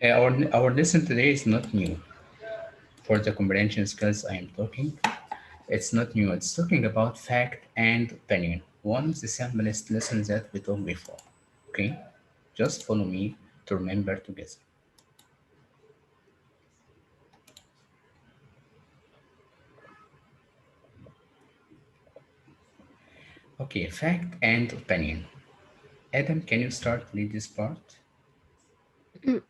Our lesson today is not new. For the comprehension skills I am talking, it's not new. It's talking about fact and opinion. One of the simplest lessons that we told before. Okay? Just follow me to remember together. Okay, fact and opinion. Adam, can you start lead this part?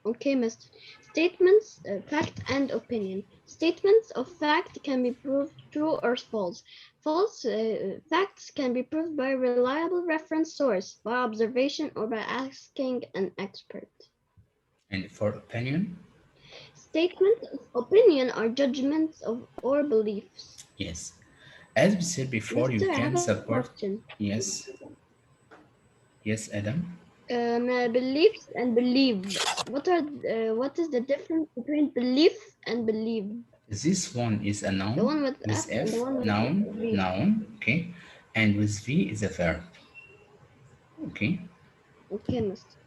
Okay, Mr. Statements, fact and opinion. Statements of fact can be proved true or false. False facts can be proved by a reliable reference source, by observation, or by asking an expert. And for opinion? Statements of opinion are judgments of or beliefs. Yes. As we said before, you Mister, I have can a support. question. Yes. Yes, Adam. Beliefs and believe. What is the difference between belief and believe? This one is a The noun one with with F and the F, one with noun, V. noun, okay, and with V is a verb, okay. Okay, Mister.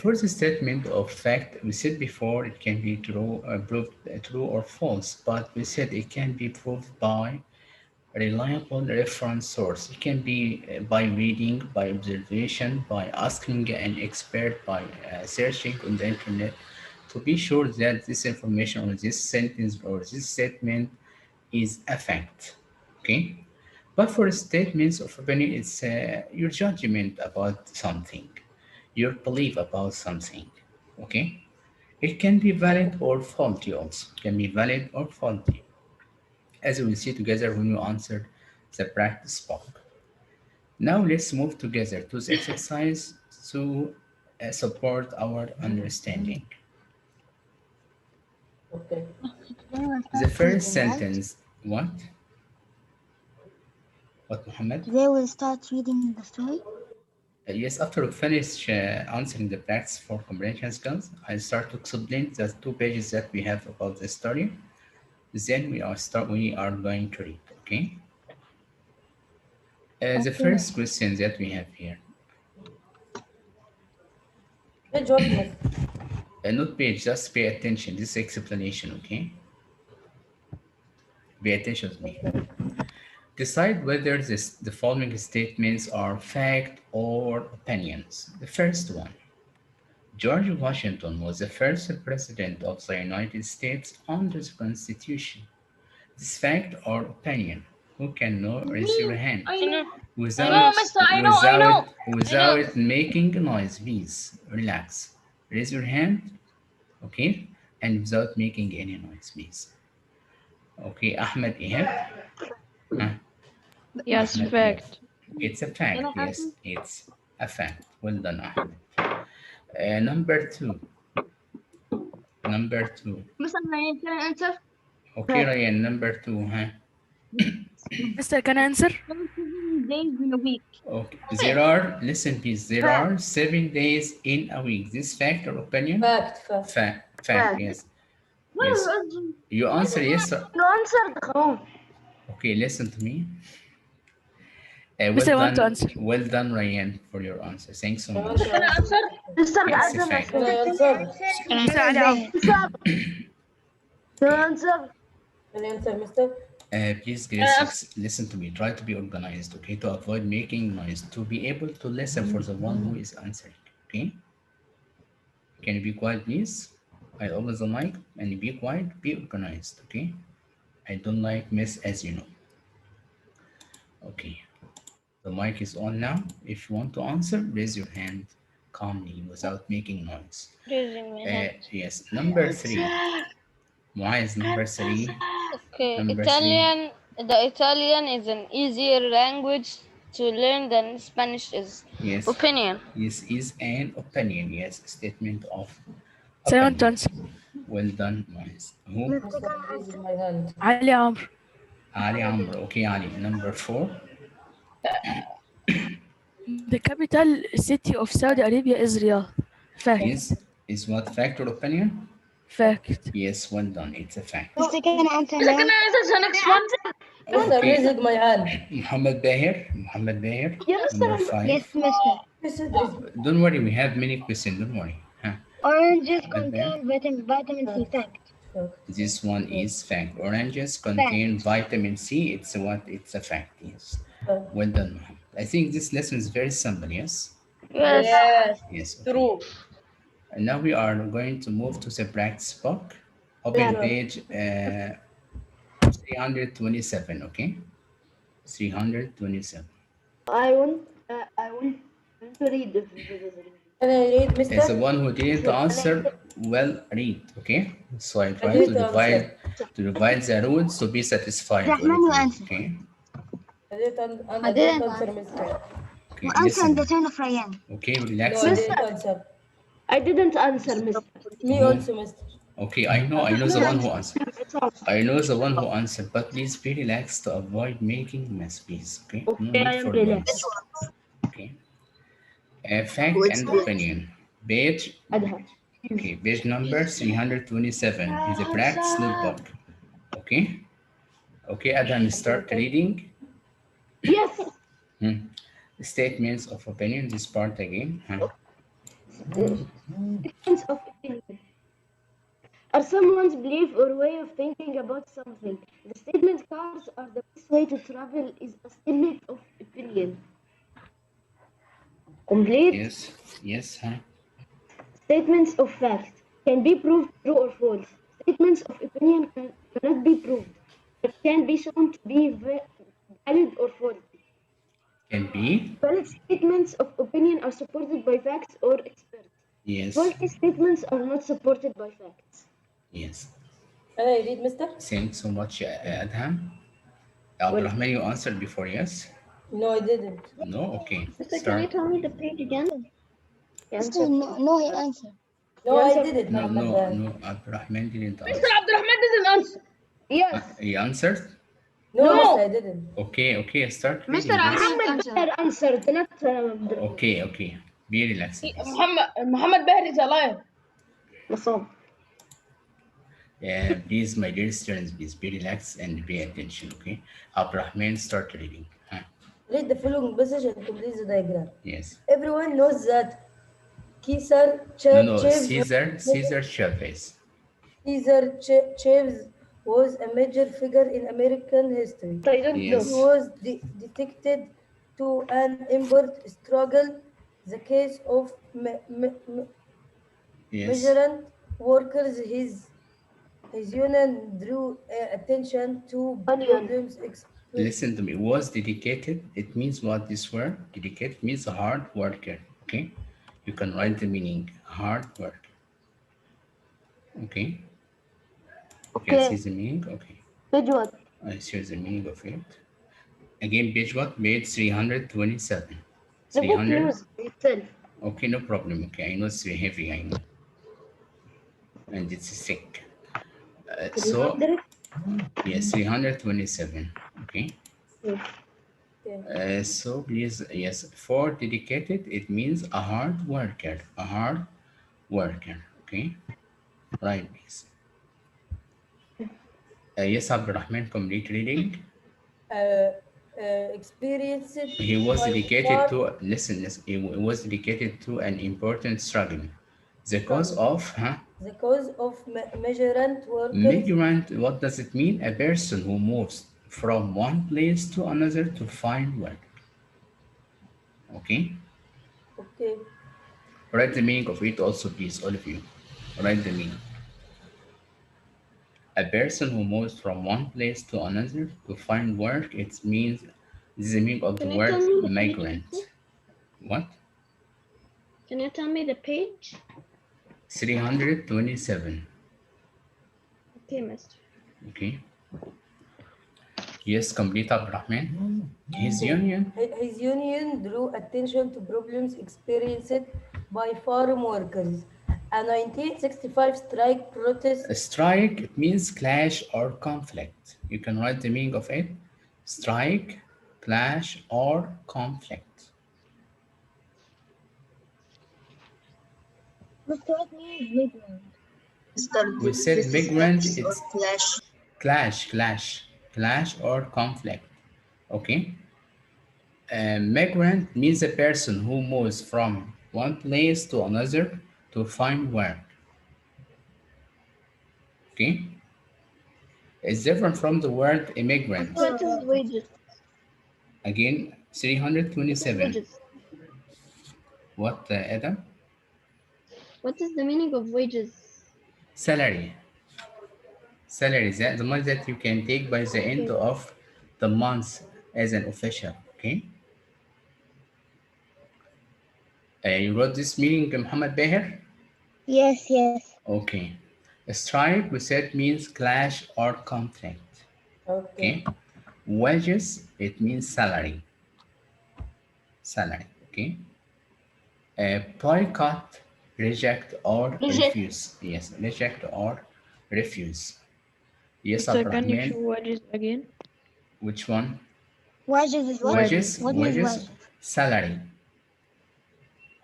For the statement of fact, we said before it can be true, proved true or false, but we said it can be proved by a reliable reference source. It can be by reading, by observation, by asking an expert, by searching on the internet to be sure that this information or this sentence or this statement is a fact. Okay? But for statements of opinion, it's your judgment about something, your belief about something. Okay? It can be valid or faulty also. Can be valid or faulty. As we will see together when you answer the practice book. Now let's move together to the exercise to support our understanding. Okay. They will The start first reading, right? sentence, what? What, Muhammad? They will start reading the story. Yes, after we finish answering the practice for comprehension skills, I'll start to explain the 2 pages that we have about the story. Then we are going to read, okay? The Okay. first question that we have here, Page what, Miss? not page, just pay attention. This is explanation, okay? Pay attention to me. Okay. Decide whether the following statements are fact or opinions. The first one, George Washington was the first president of the United States under the Constitution. This fact or opinion? Who can know? Raise your hand. I know. Without, Mister. I know. without making noise, please relax. Raise your hand, okay? And without making any noise, please. Okay, Ahmed Ihab. Huh? Yes, Ahmed Ihab. fact. It's a fact, yes, it's a fact. Well done, Ahmed. Number two. Number two. Mister, can I answer? Okay, Ryan, number two, huh? Mister, can I answer? 7 days in a week. Okay. There are, listen please, there are 7 days in a week. This fact or opinion? Fact. Fact, yes. Yes. You answer yes. You answered. Okay, listen to me. Well Mister, I want to done, answer. well done, Ryan, for your answer. Thanks so much. Can I answer? Mr. It's a fact. Can I answer? Mister Ali Amr. Can I answer, Mister? Please, Grace, listen to me. Try to be organized, okay? To avoid making noise, to be able to listen for the one who is answering, okay? Can you be quiet, please? I open the mic and be quiet, be organized, okay? I don't like mess, as you know. Okay, the mic is on now. If you want to answer, raise your hand calmly without making noise. Yes, number three. Muaz, number three. Okay, Number Italian. The Italian is an easier language to learn than Spanish is. Yes. Opinion. This is an opinion. Yes, statement of So I want to opinion. answer. Well done, Muaz. Who? Mister, raise my hand. Ali Amr. Ali Amr. Okay, Ali. Number four. The capital city of Saudi Arabia is Riyadh. Fact. Is what fact or opinion? Fact. Yes, well done. It's a fact. Mr. Can I answer Mister, now? can I answer the next one? Mister, Okay. raising my hand. Muhammad Bahir. Muhammad Bahir. Yes, Number five. Yes, Mister. You said reason. Don't worry, we have many questions. Don't worry. Huh? Oranges Adhan? contain vitamin C. Fact. Fact. This one Yes. is fact. Oranges Fact. contain vitamin C. It's what? It's a fact. Yes. Fact. Well done, Mohammed. I think this lesson is very simple. Yes. Yes. Yes, Yes. Okay. true. And now we are going to move to the practice book. Open page 327. Okay. 327. I want to read if this is Can I read, As the Mister? one who didn't answer, well, read. Okay. So I try to didn't divide the rules to be satisfied. all of Rahman, you you, answer. Okay. I didn't I didn't answer, Mister. Okay. You answer in Listen. the turn of Ryan. Okay. No, Relax. I and- didn't answer. I didn't answer, Mister. Me Who? also, Mister. Okay. I know the one who answered. I know the one who answered, but please be relaxed to avoid making mess, please. Okay. No Okay, I need am for relaxed. noise. Okay. Fact and opinion. Page. Adha. Okay. Page number 327 is a practice notebook. Okay. Okay. Adam, start reading. Yes. Statements of opinion. This part again. Huh? Statements of opinion are someone's belief or way of thinking about something. The statement cars are the best way to travel is a statement of opinion. Complete. Yes. Yes. Huh? Statements of fact can be proved true or false. Statements of opinion cannot be proved, but can be shown to be valid or false. Can be. Valid statements of opinion are supported by facts or experts. Yes. Faulty statements are not supported by facts. Yes. Can I read, Mister? Thanks so much, Adham. Abdurrahman, you answered before, yes? No, I didn't. No? Okay. Mister, can you Start. tell me the page again? Mister, no, he answered. No, I didn't. No, Muhammad. no, Abdurrahman didn't Mr. answer. Abdurrahman doesn't answer. Yes. He answered? No, No. Mister, I didn't. Okay, start reading. Mister, please. Ahmed answered. Answered, not Okay. Be relaxed, please. Muhammad Bahri is a liar. Masab. Please, my dear students, please be relaxed and pay attention, okay? Abdurrahman, start reading. Huh? Read the following passage and complete the diagram. Yes. Everyone knows that Caesar No, Chaves Caesar Chavez. Chaves was a major figure in American history. I don't Yes. He was detected to an import struggle, the case of Yes. migrant workers. His union drew attention to problems. Listen to me. Was dedicated. It means what this word? Dedicated means a hard worker. Okay. You can write the meaning. Hard work. Okay. You can see the meaning. Okay. Page what? I see the meaning of it. Again, page what? Page 327. The book 300. news itself. Okay, no problem. Okay, I know it's very heavy. I know. And it's thick. So, yes, 327. Okay. So please, yes, for dedicated, it means a hard worker. A hard worker. Okay. Right, please. Yes, Abdurrahman, complete reading. Experienced. He was by dedicated far- to, listen, he was dedicated to an important struggle. The cause of, The cause of migrant workers. migrant, what does it mean? A person who moves from one place to another to find work. Okay? Okay. Write the meaning of it also, please, all of you. Write the meaning. A person who moves from one place to another to find work, it means, this is the meaning of the Can you word tell me the page, migrant. please? What? Can you tell me the page? 327. Okay, Mister. Okay. Yes, complete Abdurrahman. His union. His union drew attention to problems experienced by farm workers. A 1965 strike protest. A strike, it means clash or conflict. You can write the meaning of it. Strike, clash, or conflict. Mister, what means migrant? We said migrant, it's clash or conflict. Okay. Migrant means a person who moves from one place to another to find work. Okay? It's different from the word immigrant. Master, What is wages? Again, What is 327. wages? What, Adam? What is the meaning of wages? Salary. Salary is that the money that you can take by the end Okay. of the month as an official. Okay? You wrote this meaning, Muhammad Beher? yes, yes. Okay. A strike, we said, means clash or conflict. Okay. Okay? Wages, it means salary. Salary. Okay? Boycott, reject or Reject. refuse. Yes, reject or refuse. Yes, Mister, can you Abdurrahman. show wages again? Which one? Wages is what? Wages. Wages, What means wages, wages? salary.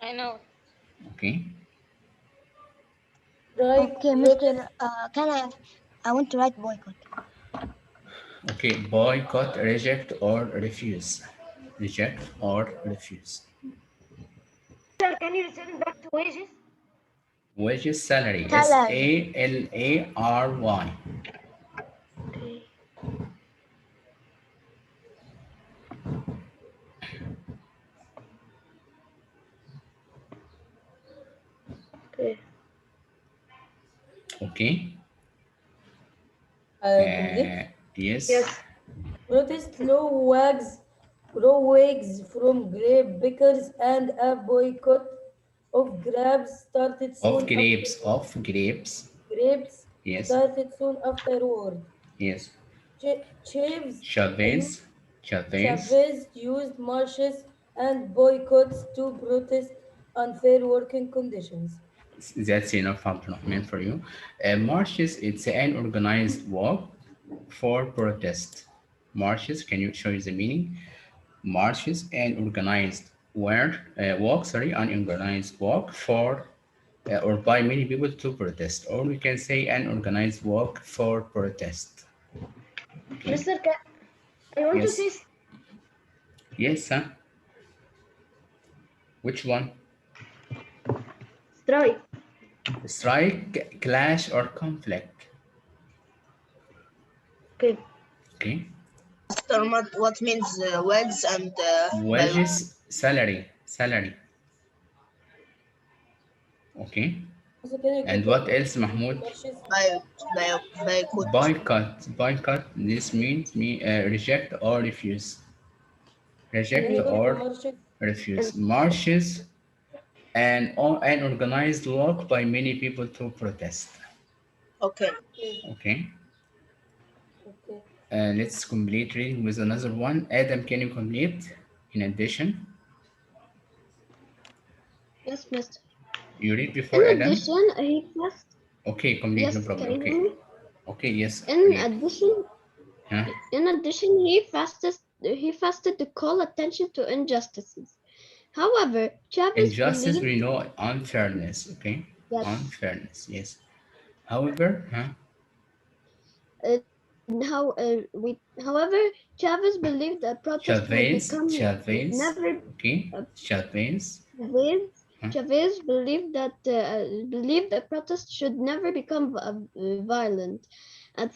I know. Okay. Strike, Okay, protest, Mister. I want to write boycott. Okay. Boycott, reject or refuse. Reject or refuse. Sir, can you return it back to wages? Wages, salary. Salary. Salary. Okay. Okay. Okay. complete. Yes. Yes. Protest low wages from grape pickers and a boycott of grapes started Of soon after grapes. Of grapes. grapes Yes. started soon afterward. Yes. Chiefs Chavez. used Chavez. Chavez used marches and boycotts to protest unfair working conditions. That's enough compliment for you. Marches, it's an organized walk for protest. Marches, can you show you the meaning? Marches, an organized walk, unorganized walk for or by many people to protest. Or we can say an organized walk for protest. Okay. Mister, I want to Yes. say Yes, huh? Which one? strike. Strike, clash, or conflict. Okay. Okay. Master, what means wages and Wages, salary. Okay. Also, can you And get what one else, Mahmoud? marches? boycott. Boycott. This means reject or refuse. Can Reject you get the or marches? refuse. And Marches and an organized walk by many people to protest. Okay. Okay, Okay. okay. Let's complete reading with another one. Adam, can you complete? In addition, Yes, Mister. you read before In Adam. addition, he fast. Okay, complete. No Yes, problem. can you hear Okay. me? Okay. Yes. In Read. addition, Huh? he fasted to call attention to injustices. However, Chavez Injustice, we believed know unfairness. Okay. yes. Unfairness. Yes. However, huh? However, Chavez believed that protest would become Chavez. never. Okay. Uh, Chavez. Chavez, Huh? Chavez believed a protest should never become violent. At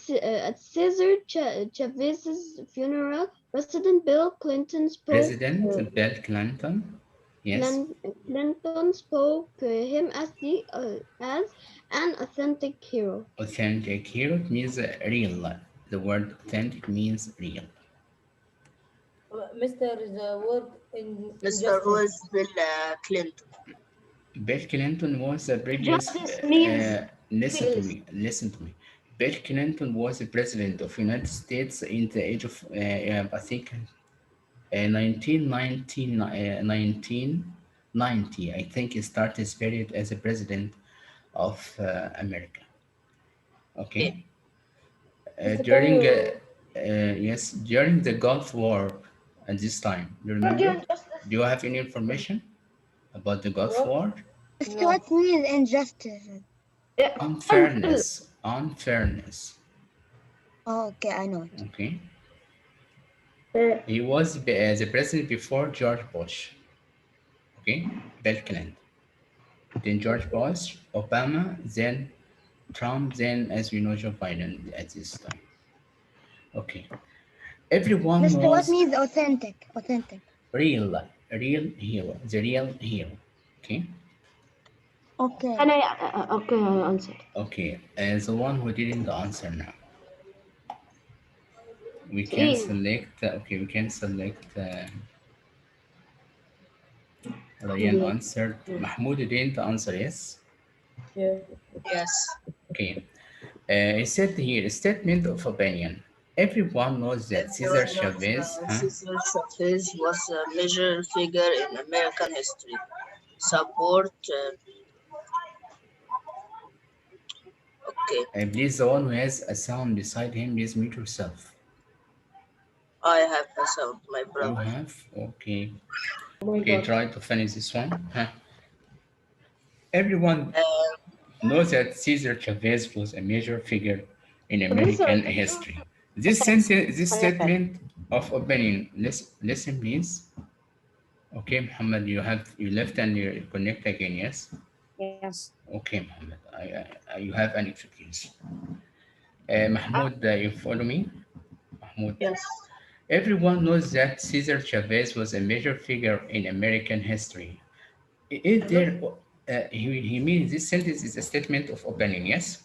Chavez's funeral, President Bill Clinton spoke. President Bill Clinton. Yes. Clinton spoke him as an authentic hero. Authentic. Here it means real. The word authentic means real. Mr. The word in Mr. Who injustice. is Bill Clinton? Bill Clinton was the previous. justice means Listen to fearless. me. Listen to me. Bill Clinton was the president of United States in the age of, I think, 1990. I think he started his period as a president of America. Okay. Okay. Mr. Can During, you yes, during the Gulf War at this time, do you Argue remember? and justice. Do you have any information about the Gulf what? War? Mister, No. what means injustice? Yeah. Unfairness. Oh, okay, I know it. Okay. Uh, He was the president before George Bush. Okay, Bill Clinton. Then George Bush, Obama, then Trump, then as we know Joe Biden at this time. Okay, everyone Mister, what knows means authentic? Authentic. real hero, the real hero. Okay, Okay. can I? Okay, I answer. okay. As the one who didn't answer now, we It's can E. select. Okay, we can select. Ryan Yeah. answered. Mahmoud didn't answer. Yes. Yeah. Yes. Okay. He said here, statement of opinion. Everyone knows that Cesar Everyone knows Chavez, huh? Cesar Chavez was a major figure in American history. Support. Okay. Please, the one who has a sound beside him, please mute yourself. I have a sound, my You brother. have? Okay. Oh my Okay, God. try to finish this one. Huh? Everyone Uh, knows that Cesar Chavez was a major figure in Professor, American history. This sentence, this statement of opinion, listen please. Okay, Muhammad, you left and you connect again, yes? Yes. Okay, Muhammad, you have an excuse. Mahmoud, you follow me? Mahmoud. yes. Everyone knows that Cesar Chavez was a major figure in American history. Is there, he means this sentence is a statement of opinion, yes?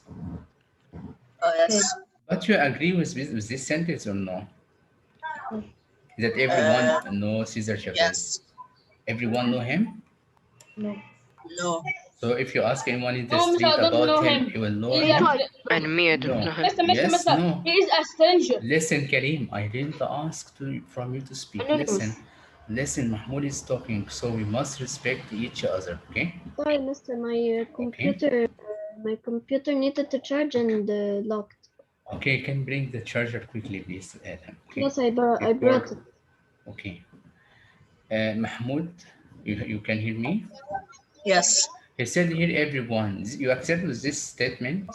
Yes. But you agree with this sentence or no? That Uh, everyone knows Cesar Chavez. yes. Everyone know him? no. No. So if you ask anyone in the No, mister, street I don't about know him, him. he will know He I is him? tried. And me, I don't know No. him. Yes, Mister. no. He is a stranger. Listen, Karim, I didn't ask from you to speak. Anonymous. Listen, Mahmoud is talking, so we must respect each other, okay? Sorry, mister. Okay? My computer needed to charge and locked. Okay, you can bring the charger quickly, please, Adam, okay? Yes, I brought Before, it. okay. Mahmoud, you can hear me? Yes. He said here, everyone. You accept with this statement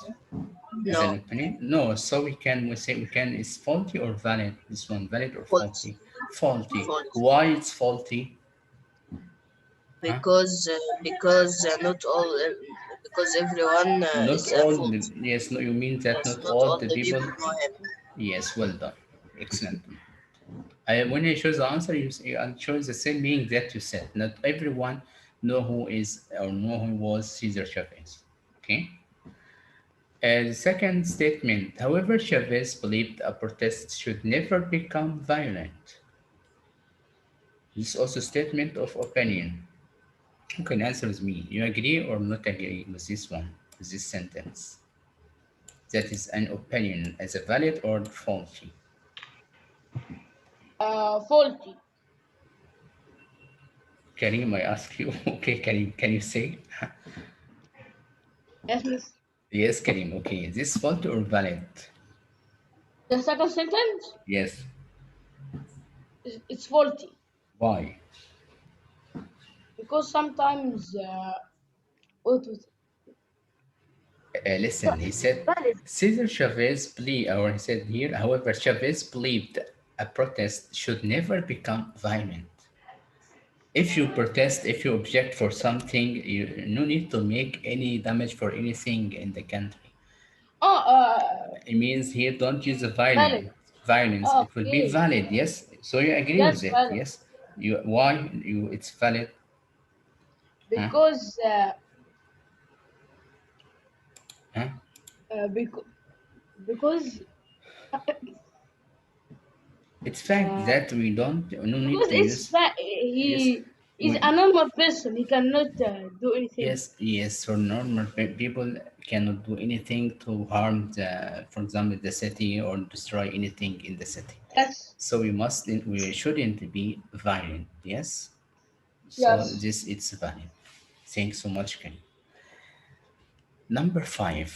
as an No. opinion? No, so we say we can, is faulty or valid? This one, valid or Fault. faulty? Faulty. Fault. Why it's faulty? Huh? Because not all because everyone Not is a all, fault. yes, no, you mean that Yes. not Not all all the the people, people know him. yes, well done. Excellent. When I chose the answer, I chose the same meaning that you said. Not everyone know who is or know who was Cesar Chavez. Okay. The second statement, however, Chavez believed a protest should never become violent. This is also a statement of opinion. You can answer with me. You agree or not agree with this one, with this sentence? That is an opinion as a valid or faulty. Faulty. Karim, I ask you. Okay, Karim, can you say? Yes, miss. Yes, Karim. Okay, is this faulty or valid? The second sentence Yes. it's faulty Why? because sometimes what was Listen, he said, Valid. Cesar Chavez believed, or he said here, however, Chavez believed a protest should never become violent. If you protest, if you object for something, you no need to make any damage for anything in the country. oh It means here don't use the valid. violence. It will be Okay, valid, yes. So you agree with that's it, valid yes. You why you it's valid, huh? because Huh? because because It's fact uh, that we don't no need because to use yes. he is We, a normal person. He cannot do anything. yes, so normal people cannot do anything to harm the, for example, the city or destroy anything in the city. Yes, So we shouldn't be violent. Yes. So yes. this it's valid. Thanks so much, Kenny. Number five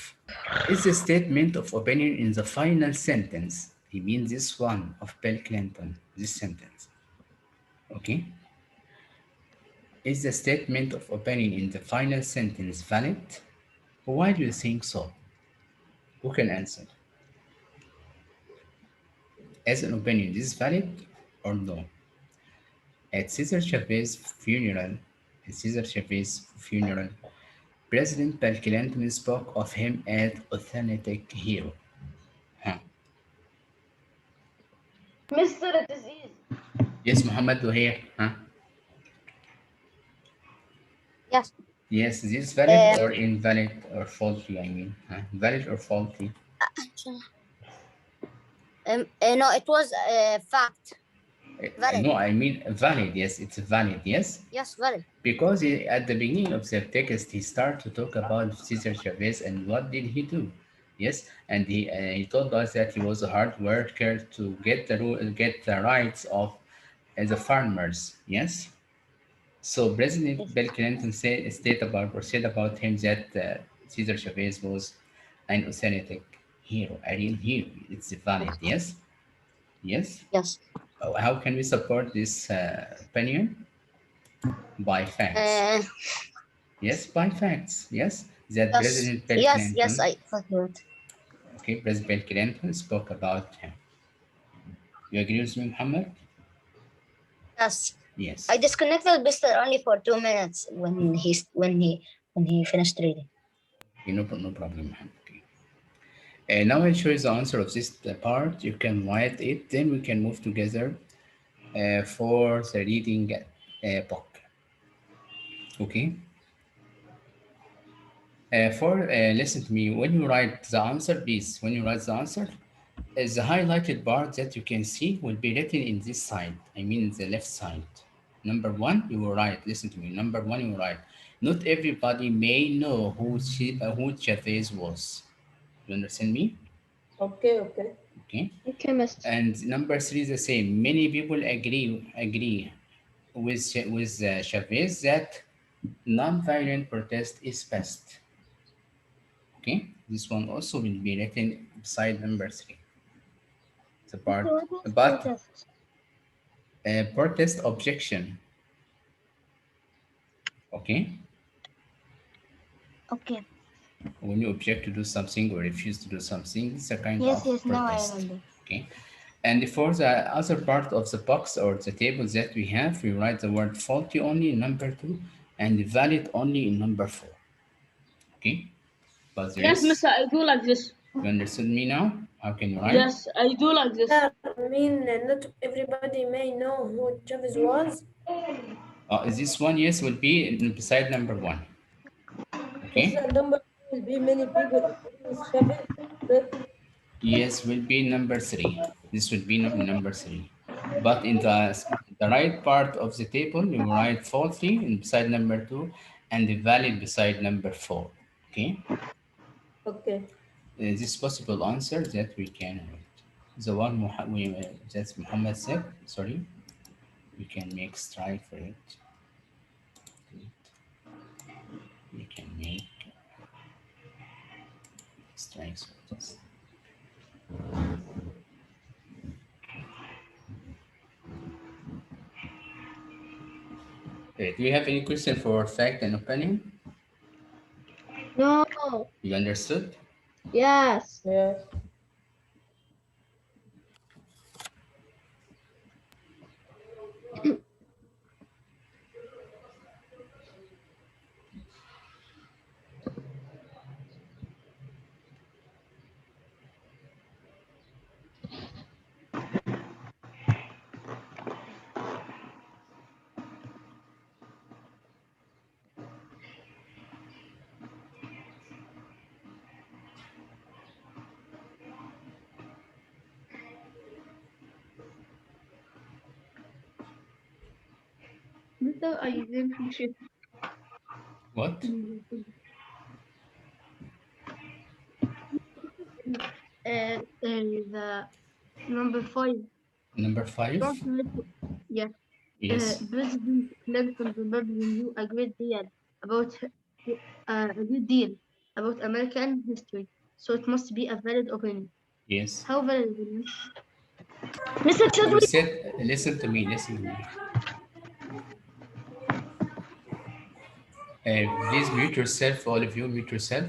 is the statement of opinion in the final sentence. He means this one of Bill Clinton. This sentence. Okay. Is the statement of opinion in the final sentence valid? Why do you think so? Who can answer? As an opinion, this is valid? or no? At Cesar Chavez's funeral, at Cesar Chavez's funeral, President Bill Clinton spoke of him as authentic hero. Huh. Mister, it is easy. Yes, Muhammad, do here. Huh? Yes. Yes, is this valid Um, or invalid or faulty? I mean, huh? Valid or faulty? no, it was a fact. Valid. No, I mean valid. Yes, it's valid. Yes, Yes, valid. because at the beginning of the text, he started to talk about Cesar Chavez and what did he do. Yes, and he told us that he was a hard worker to get the rights of the farmers. Yes, so President Yes. Bill Clinton said about him that Cesar Chavez was an authentic hero, a real hero. It's valid. Yes, yes. Yes. How can we support this opinion? By facts. Uh, Yes, by facts. Yes, that yes. President Bill Yes. Yes. Clinton, I thought. okay, President Bill Clinton spoke about him. You agree with me, Muhammad? Yes. Yes. I disconnected Mister only for 2 minutes when he finished reading. Okay, no problem, Muhammad. Okay. Now I'll show you the answer of this part. You can write it, then we can move together for the reading book. Okay. Listen to me. When you write the answer, please. When you write the answer, the highlighted bar that you can see will be written in this side. I mean, the left side. Number one, you will write. Listen to me. Number one, you will write. Not everybody may know who Chavez was. You understand me? Okay, okay. Okay. Okay, Mister. And number three is the same. Many people agree with Chavez that non-violent protest is best. Okay. This one also will be written beside number three. The part, Mister, what was but protest? protest objection. Okay. Okay. When you object to do something or refuse to do something, it's a kind Yes. of Yes. Now I protest. remember. Okay. And for the other part of the box or the table that we have, we write the word faulty only in number two and valid only in number four. Okay. But the Yes, rest, Mister, I do like this. you understood me now? How can you write? Yes, I do like this. Yeah, I mean, not everybody may know who Chavez was. Is this one? Yes, will be beside number one. Is Okay. that number will be many people agree with Chavez? But Yes, will be number three. This will be number three. But in the right part of the table, you write faulty and beside number two, and the valid beside number four. Okay. okay. This possible answer that we can write. The one that Muhammad said. Sorry, we can make strike for it. We can make strikes for this. Okay, do you have any question for fact and opinion? No. You understood? Yes. Yes. Mister, I didn't finish it. What? The number 5. Number five? Don't let- Yes. Yes. President Clinton probably knew a great deal about American history, so it must be a valid opinion. Yes. How valid opinion? Mister, should You we? said, listen to me, listen to me. Please mute yourself, all of you, mute yourself,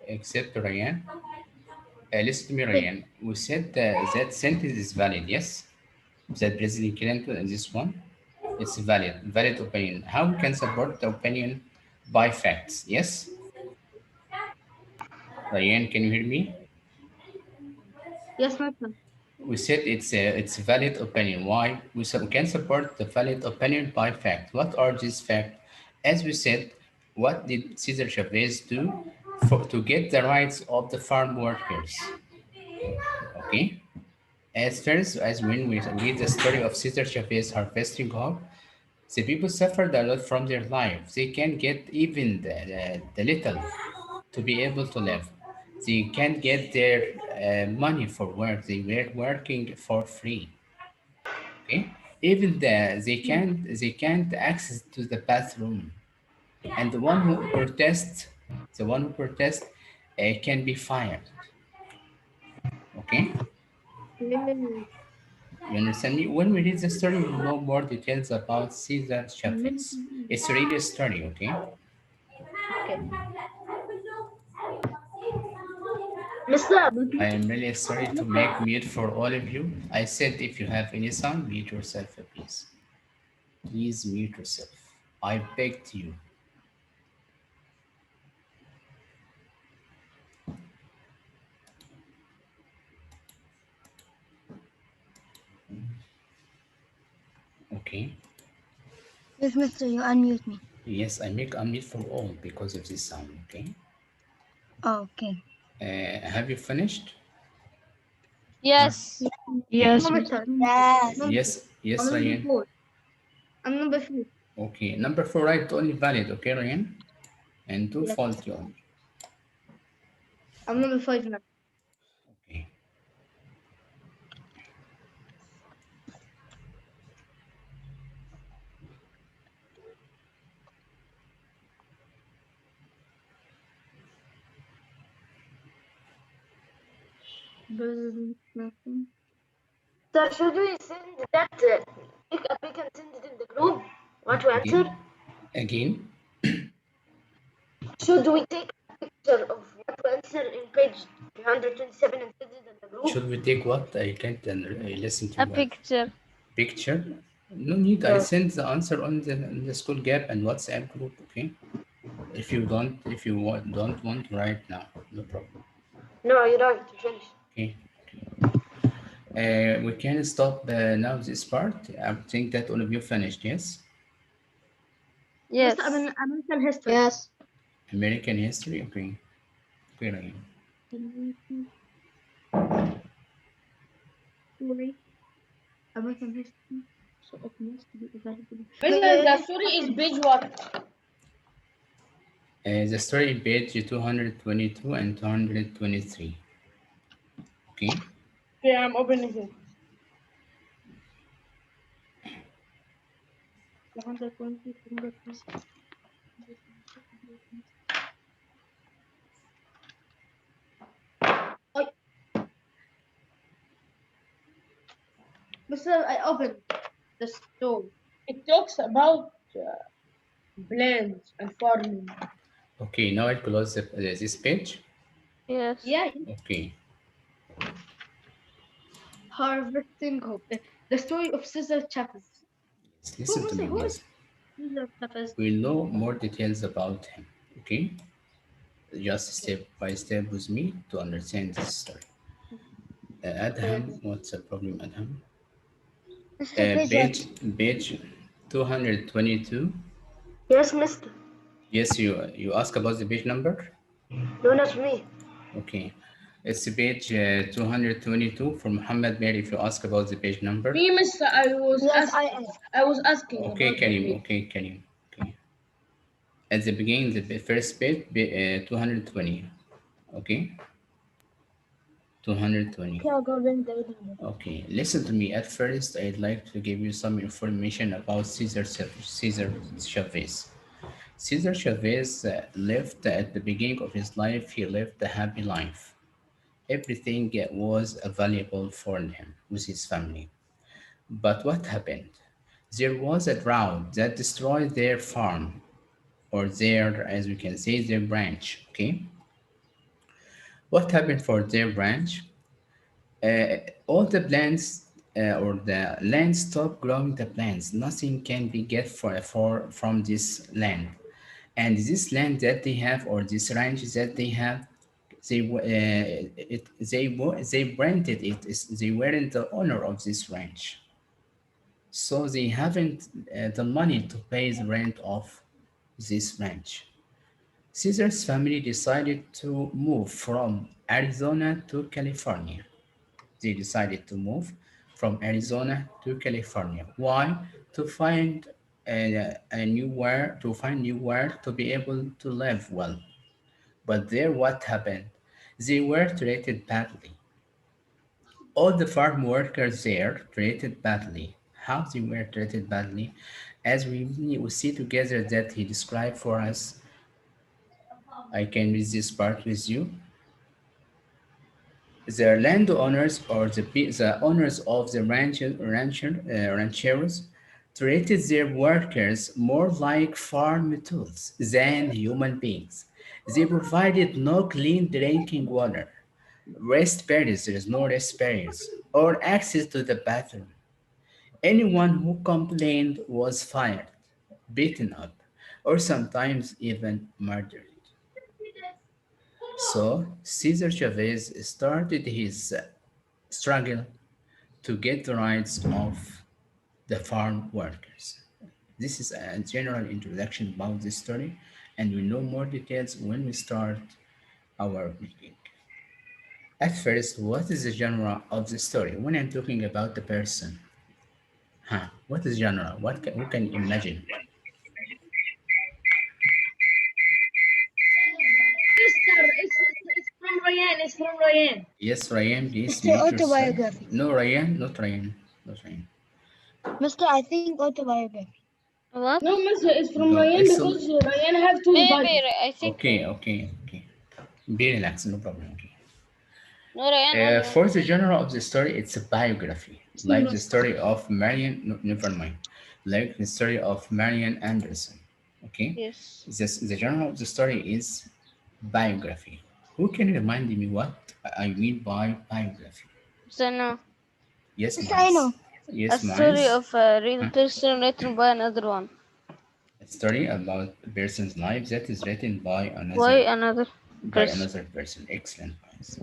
except Ryan. Listen to me, Ryan. We said that sentence is valid, yes? that President Clinton in this one, it's valid opinion. How we can support the opinion by facts? Yes, Ryan, can you hear me? Yes, Mister. We said it's a valid opinion. Why? We can support the valid opinion by fact. What are these facts? As we said, what did Cesar Chavez do to get the rights of the farm workers? Okay. As first as when we read the story of Cesar Chavez harvesting hope, the people suffered a lot from their life. They can't get even the little to be able to live. They can't get their money for work. They were working for free. Okay, even they can't access to the bathroom. And the one who protests can be fired. Okay, Yes. you understand me? When we read the story, we know more details about Caesar Chavez. It's really a story. Okay. Okay. Mister, I am really sorry to make mute for all of you. I said if you have any sound, mute yourself, please. Please mute yourself. I begged you. Okay. Yes, Mister, you unmute me. Yes, I make unmute for all because of this sound. Okay. Okay. Have you finished? Yes. Okay. No, Yes, Mister. Mister. Yes. Number, Yes. I'm Yes, number Ryan. four. I'm number three. Okay. Number four, right? Only valid. Okay, Ryan. And two Yes. faulty only. I'm number five now. Okay. sir, should we send that pick a pic and send it in the group? Want to answer? Again. Again. Should we take a picture of what to answer in page 327 and send it in the group? Should we take what? I can't listen to A you well. picture. Picture? No need. I Yes. send the answer on the school gap and WhatsApp group. Okay. If you don't want to write now, no problem. No, you're right. Finish. Okay. We can stop now this part. I think that all of you finished. Yes. Mister, Yes. American history. Yes. American history. Okay. Okay. Ryan. Story. American history. So it must be available. The Story is page what? The story page 222 and 223. Okay. Okay, I'm opening it. 120, 220. Oh, Mister, I opened the store. It talks about plants and farming. Okay. Now I close this page. Yes. Yeah, Okay. harvesting hope. The story of Caesar Chavez. Listen to me, Who is please. Caesar Chavez? We'll know more details about him. Okay. Just Okay. step by step with me to understand this story. Okay. Adham, what's the problem, Adham? Mister, page Page what? page 222. yes, Mister. Yes, you ask about the page number. No, not me. Okay, it's page 222 from Muhammad Mary. If you ask about the page number. Me, Mister, Yes, I am. I was asking Okay, about the Karim. page. Okay, Karim. Okay. At the beginning, the first page, 220. Okay, 220. Okay, I'll go bring the reading. Okay, listen to me. At first, I'd like to give you some information about Cesar Chavez. Cesar Chavez lived at the beginning of his life. He lived a happy life. Everything was available for him with his family. But what happened? There was a drought that destroyed their farm, or their, as we can say, their branch. Okay, what happened for their branch? All the plants or the land stop growing the plants. Nothing can be get from this land. And this land that they have, or this ranch that they have, they rented it. They weren't the owner of this ranch, so they haven't the money to pay the rent of this ranch. Caesar's family decided to move from Arizona to California. They decided to move from Arizona to California. Why? To find a newhere to find newhere to be able to live well. But there, what happened? They were treated badly. All the farm workers there treated badly. How they were treated badly, as we see together that he described for us. I can read this part with you. The landowners, or the owners of the rancheros treated their workers more like farm tools than human beings. They provided no clean drinking water, rest periods, there is no rest periods, or access to the bathroom. Anyone who complained was fired, beaten up, or sometimes even murdered. So Cesar Chavez started his struggle to get the rights of the farm workers. This is a general introduction about this story, and we know more details when we start our reading. At first, what is the genre of the story? When I'm talking about the person, what is genre? Who can you imagine? Mister, it's from Ryan. It's from Ryan. Yes, Ryan, please Mr. mute yourself. Autobiography. No, Ryan, not Ryan, not Ryan. Mr. I think autobiography. What? No, Mister, it's from No, Ryan excellent. because Ryan have two Maybe titles. I think Okay. Be relaxed, no problem. Okay. no Ryan only one. For the genre of the story, it's a biography, like the story of Marian. No, never mind, like the story of Marian Anderson. Okay, Yes. the genre of the story is biography. Who can remind me what I mean by biography? So no. Yes, Mr. I know. Miles. A Yes, story Miles. of a real person written by another one. A story about a person's life that is written Why another by person? another person. Excellent, Miles.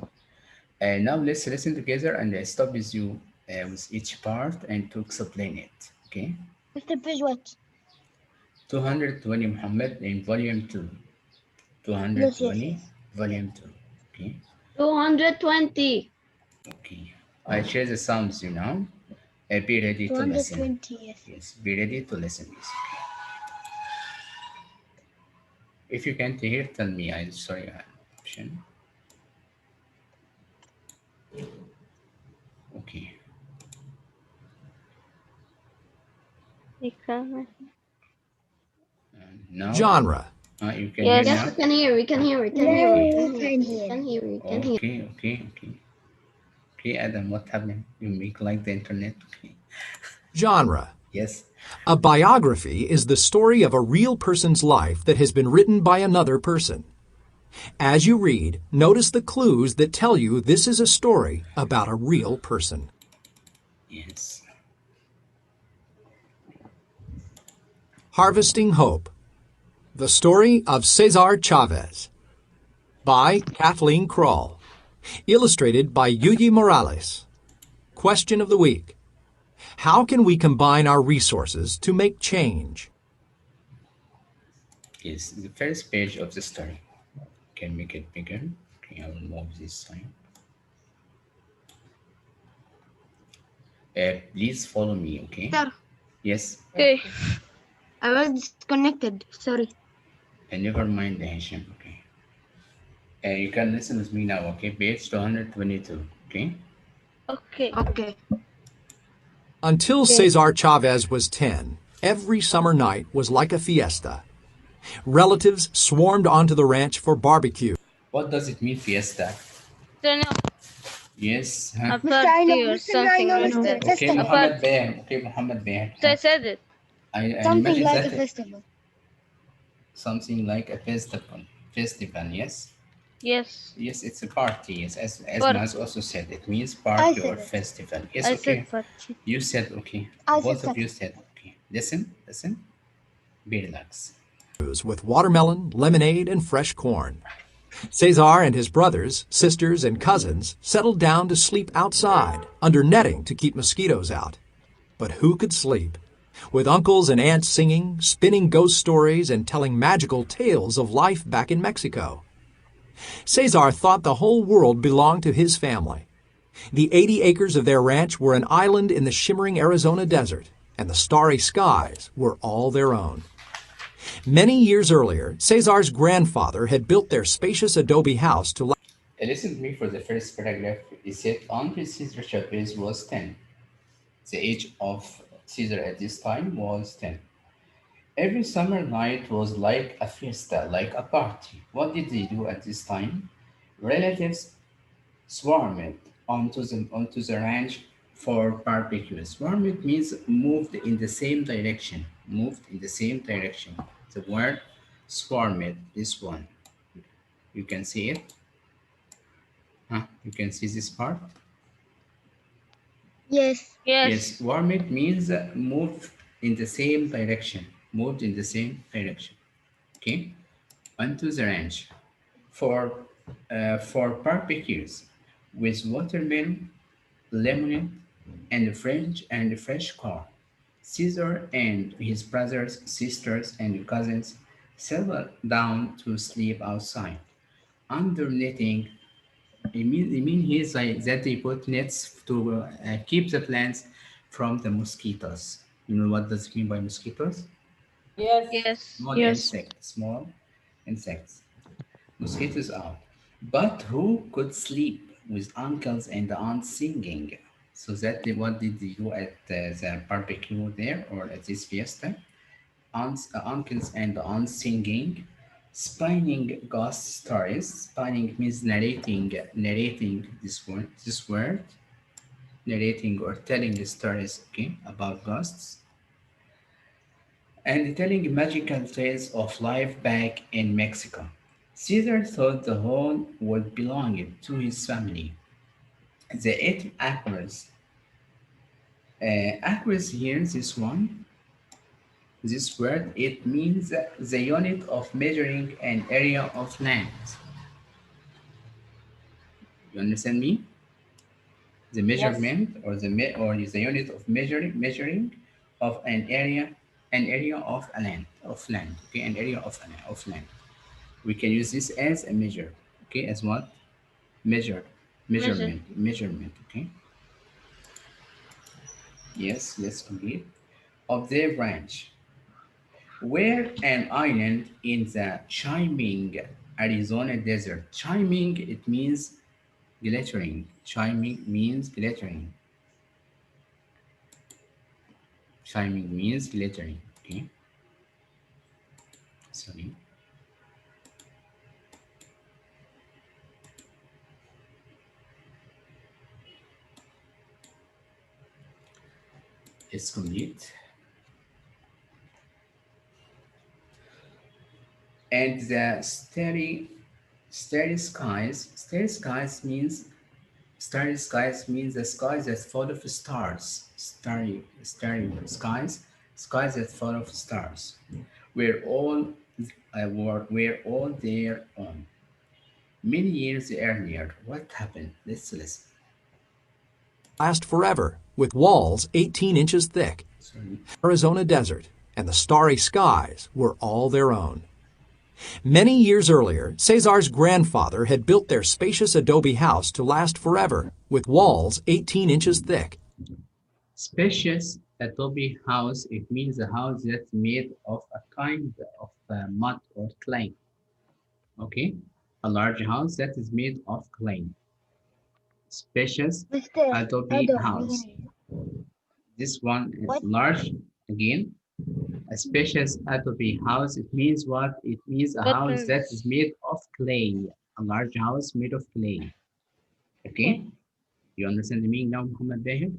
And now let's listen together, and I stop with you with each part and to explain it. Okay. Mr. Page what? 220 Muhammad in volume 2. Yes. 220 volume 2. Okay. 220. Okay. I share the sounds, you know. Be ready to listen. 220, yes. Yes, be ready to listen. Yes. If you can't hear, tell me. I'm sorry. Option. Okay. You can. And now Genre. you can Yes. hear Yes, we now. can hear. We can hear. We can hear. We can hear. We can hear. We can hear. Okay, Adam, what happened? You make like the internet? Okay. Genre. Yes. A biography is the story of a real person's life that has been written by another person. As you read, notice the clues that tell you this is a story about a real person. Yes. Harvesting Hope. The Story of Cesar Chavez. By Kathleen Kroll. Illustrated by Yuyi Morales. Question of the week. How can we combine our resources to make change? Yes, the first page of the story. Can make it bigger. Okay, I will move this sign. Please follow me, okay? Sir, Yes. Okay. I was disconnected. Sorry. And never mind the Hisham, okay? You can listen with me now, okay? Page 222, okay? Okay. Okay. Until Cesar Chavez was 10, every summer night was like a fiesta. Relatives swarmed onto the ranch for barbecue. What does it mean, fiesta? So no. Yes. A Mr. I know. party or Mr. I something know. like Mr. that. Okay, A Festival. Muhammad party. Bayan. Okay, Muhammad Bayan. So I said it. I Something imagine like a that festival. something like a festival, yes? Yes. Yes, it's a party. Yes, as Party. Naz also said, it means I party said or it. festival. Yes, I okay. said party. You said okay. I said Both of you festival. said okay. Listen. Be relaxed. With watermelon, lemonade, and fresh corn. Cesar and his brothers, sisters, and cousins settled down to sleep outside, under netting to keep mosquitoes out. But who could sleep? With uncles and aunts singing, spinning ghost stories, and telling magical tales of life back in Mexico. Cesar thought the whole world belonged to his family. The 80 acres of their ranch were an island in the shimmering Arizona desert, and the starry skies were all their own. Many years earlier, Cesar's grandfather had built their spacious adobe house to Listen to me for the first paragraph. It said, Uncle Caesar Chavez was 10. The age of Caesar at this time was 10. Every summer night was like a fiesta, like a party. What did they do at this time? Relatives swarmed onto the ranch for barbecues. Swarmed means moved in the same direction. Moved in the same direction. The word swarmed, this one. You can see it. Huh? You can see this part. Yes. Yes, Yes. warmit means move in the same direction. Moved in the same direction. Okay, onto the ranch for barbecues with watermelon, lemonade, and fresh corn. Caesar and his brothers, sisters, and cousins settled down to sleep outside under netting. You mean he's like that they put nets to keep the plants from the mosquitoes. You know what does it mean by mosquitoes? Yes. Yes. Small Yes. insects, small insects. Mosquitoes out. But who could sleep with uncles and aunts singing? So what did they do at the barbecue there or at this fiesta? Uncles and aunts singing, spinning ghost stories. Spinning means narrating this word, narrating or telling stories, okay, about ghosts, and telling magical tales of life back in Mexico. Caesar thought the whole would belong to his family. The eight acres. Acres here, this word, it means the unit of measuring an area of land. You understand me? The Yes. measurement or the unit of measuring of an area of a land. Okay, an area of land. We can use this as a measure. Okay, as what? Measure, Measure. measurement. Okay. Yes, let's complete. Of their branch, where an island in the chiming Arizona desert. Chiming, it means glittering. Chiming means glittering. Chiming means glittering. Okay, sorry. It's complete. And the starry skies means the skies that full of stars. Starry skies that full of stars. We're all there on. Many years earlier, what happened? Let's listen. last forever, with walls 18 inches thick. Sorry. Arizona desert and the starry skies were all their own. Many years earlier, Cesar's grandfather had built their spacious adobe house to last forever, with walls 18 inches thick. Spacious adobe house, it means a house that's made of a kind of mud or clay. Okay? A large house that is made of clay. Spacious Mr. adobe Hamada, house. This one is what? large again. A spacious adobe house, it means what? It means a What house that is means? made of clay. A large house made of clay. Okay? You understand the meaning now, Muhammad Bahir?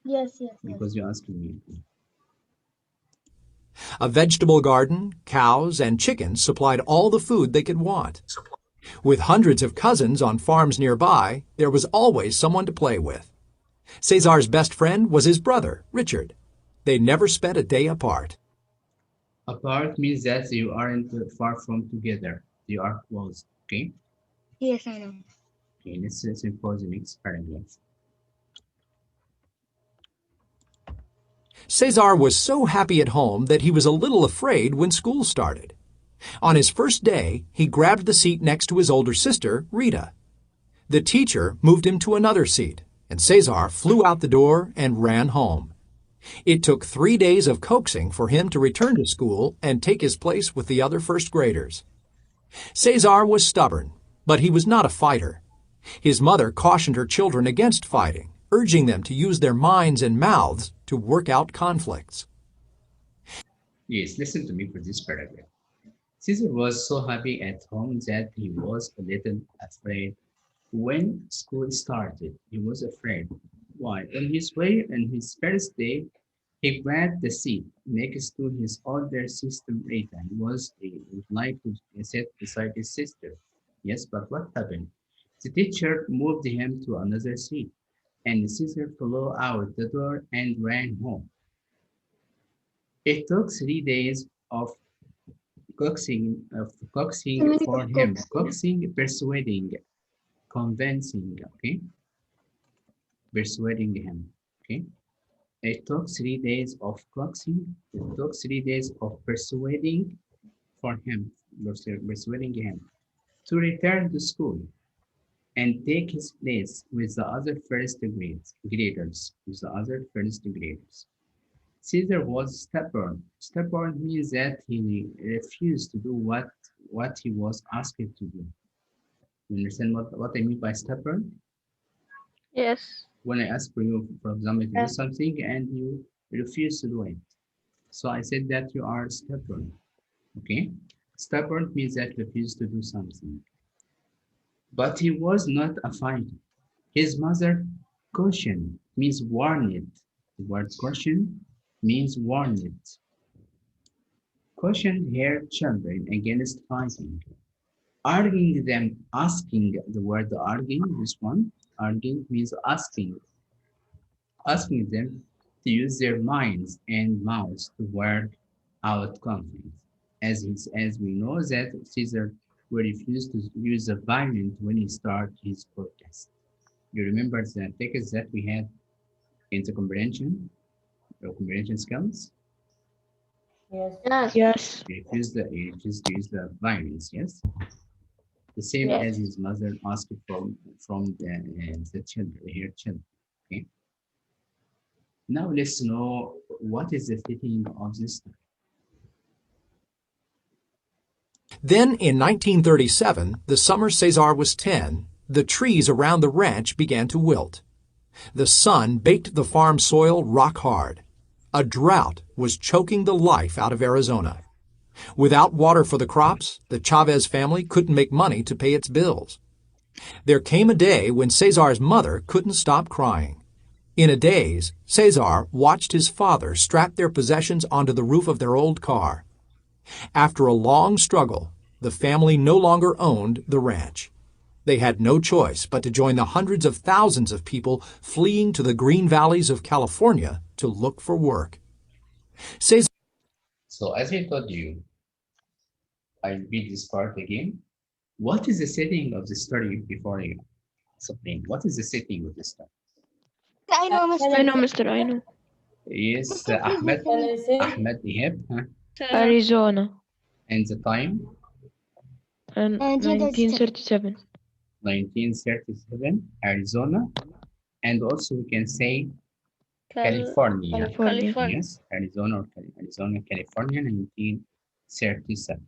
Yes, yes, yes. Because you're asking me. A vegetable garden, cows, and chickens supplied all the food they could want. With hundreds of cousins on farms nearby, there was always someone to play with. Cesar's best friend was his brother, Richard. They never spent a day apart. Apart means that you aren't far from together. You are close. Okay? Yes, I know. Okay, let's impose the next paragraph. Cesar was so happy at home that he was a little afraid when school started. On his first day, he grabbed the seat next to his older sister, Rita. The teacher moved him to another seat, and Cesar flew out the door and ran home. It took 3 days of coaxing for him to return to school and take his place with the other first graders. Cesar was stubborn, but he was not a fighter. His mother cautioned her children against fighting, urging them to use their minds and mouths to work out conflicts. Yes, listen to me for this paragraph. Caesar was so happy at home that he was a little afraid. When school started, he was afraid. Why? On his first day, he grabbed the seat next to his older sister Rita. He would like to sit beside his sister. Yes, but what happened? The teacher moved him to another seat, and Caesar flew out the door and ran home. It took 3 days of coaxing How many for of him, cooks? coaxing, persuading, convincing, okay, persuading him, okay. It took 3 days of coaxing. It took 3 days of persuading for him, persuading him to return to school and take his place with the other graders, with the other first graders. Caesar was stubborn. Stubborn means that he refused to do what he was asked to do. You understand what I mean by stubborn? Yes. When I ask for you, for example, to do something and you refuse to do it. So I said that you are stubborn. Okay? Stubborn means that refuse to do something. But he was not a fighter. His mother cautioned means warned. The word caution means warned. Cautioned her children against fighting, arguing them, asking the word arguing, this one, arguing means asking them to use their minds and mouths to work out conflict. As we know that Caesar will refuse to use the violence when he started his protest. You remember the tickets that we had in the comprehension skills? Yes. Yes. Yes. He refused to use the violence, yes? The same Yes. as his mother asked from the children, her children. Okay. Now let's know what is the setting of this story. Then in 1937, the summer Cesar was 10, the trees around the ranch began to wilt. The sun baked the farm soil rock hard. A drought was choking the life out of Arizona. Without water for the crops, the Chavez family couldn't make money to pay its bills. There came a day when Cesar's mother couldn't stop crying. In a daze, Cesar watched his father strap their possessions onto the roof of their old car. After a long struggle, the family no longer owned the ranch. They had no choice but to join the hundreds of thousands of people fleeing to the green valleys of California to look for work. Cesar So as I told you, I read this part again. What is the setting of the story before I explain? What is the setting of the story? I know, Mr. I know, Mr. I know. Yes, Can I say? Ahmed Ihab, huh? Arizona And the time, in 1937. 1937, Arizona, and also we can say California. California. Yes, Arizona, California, 1937.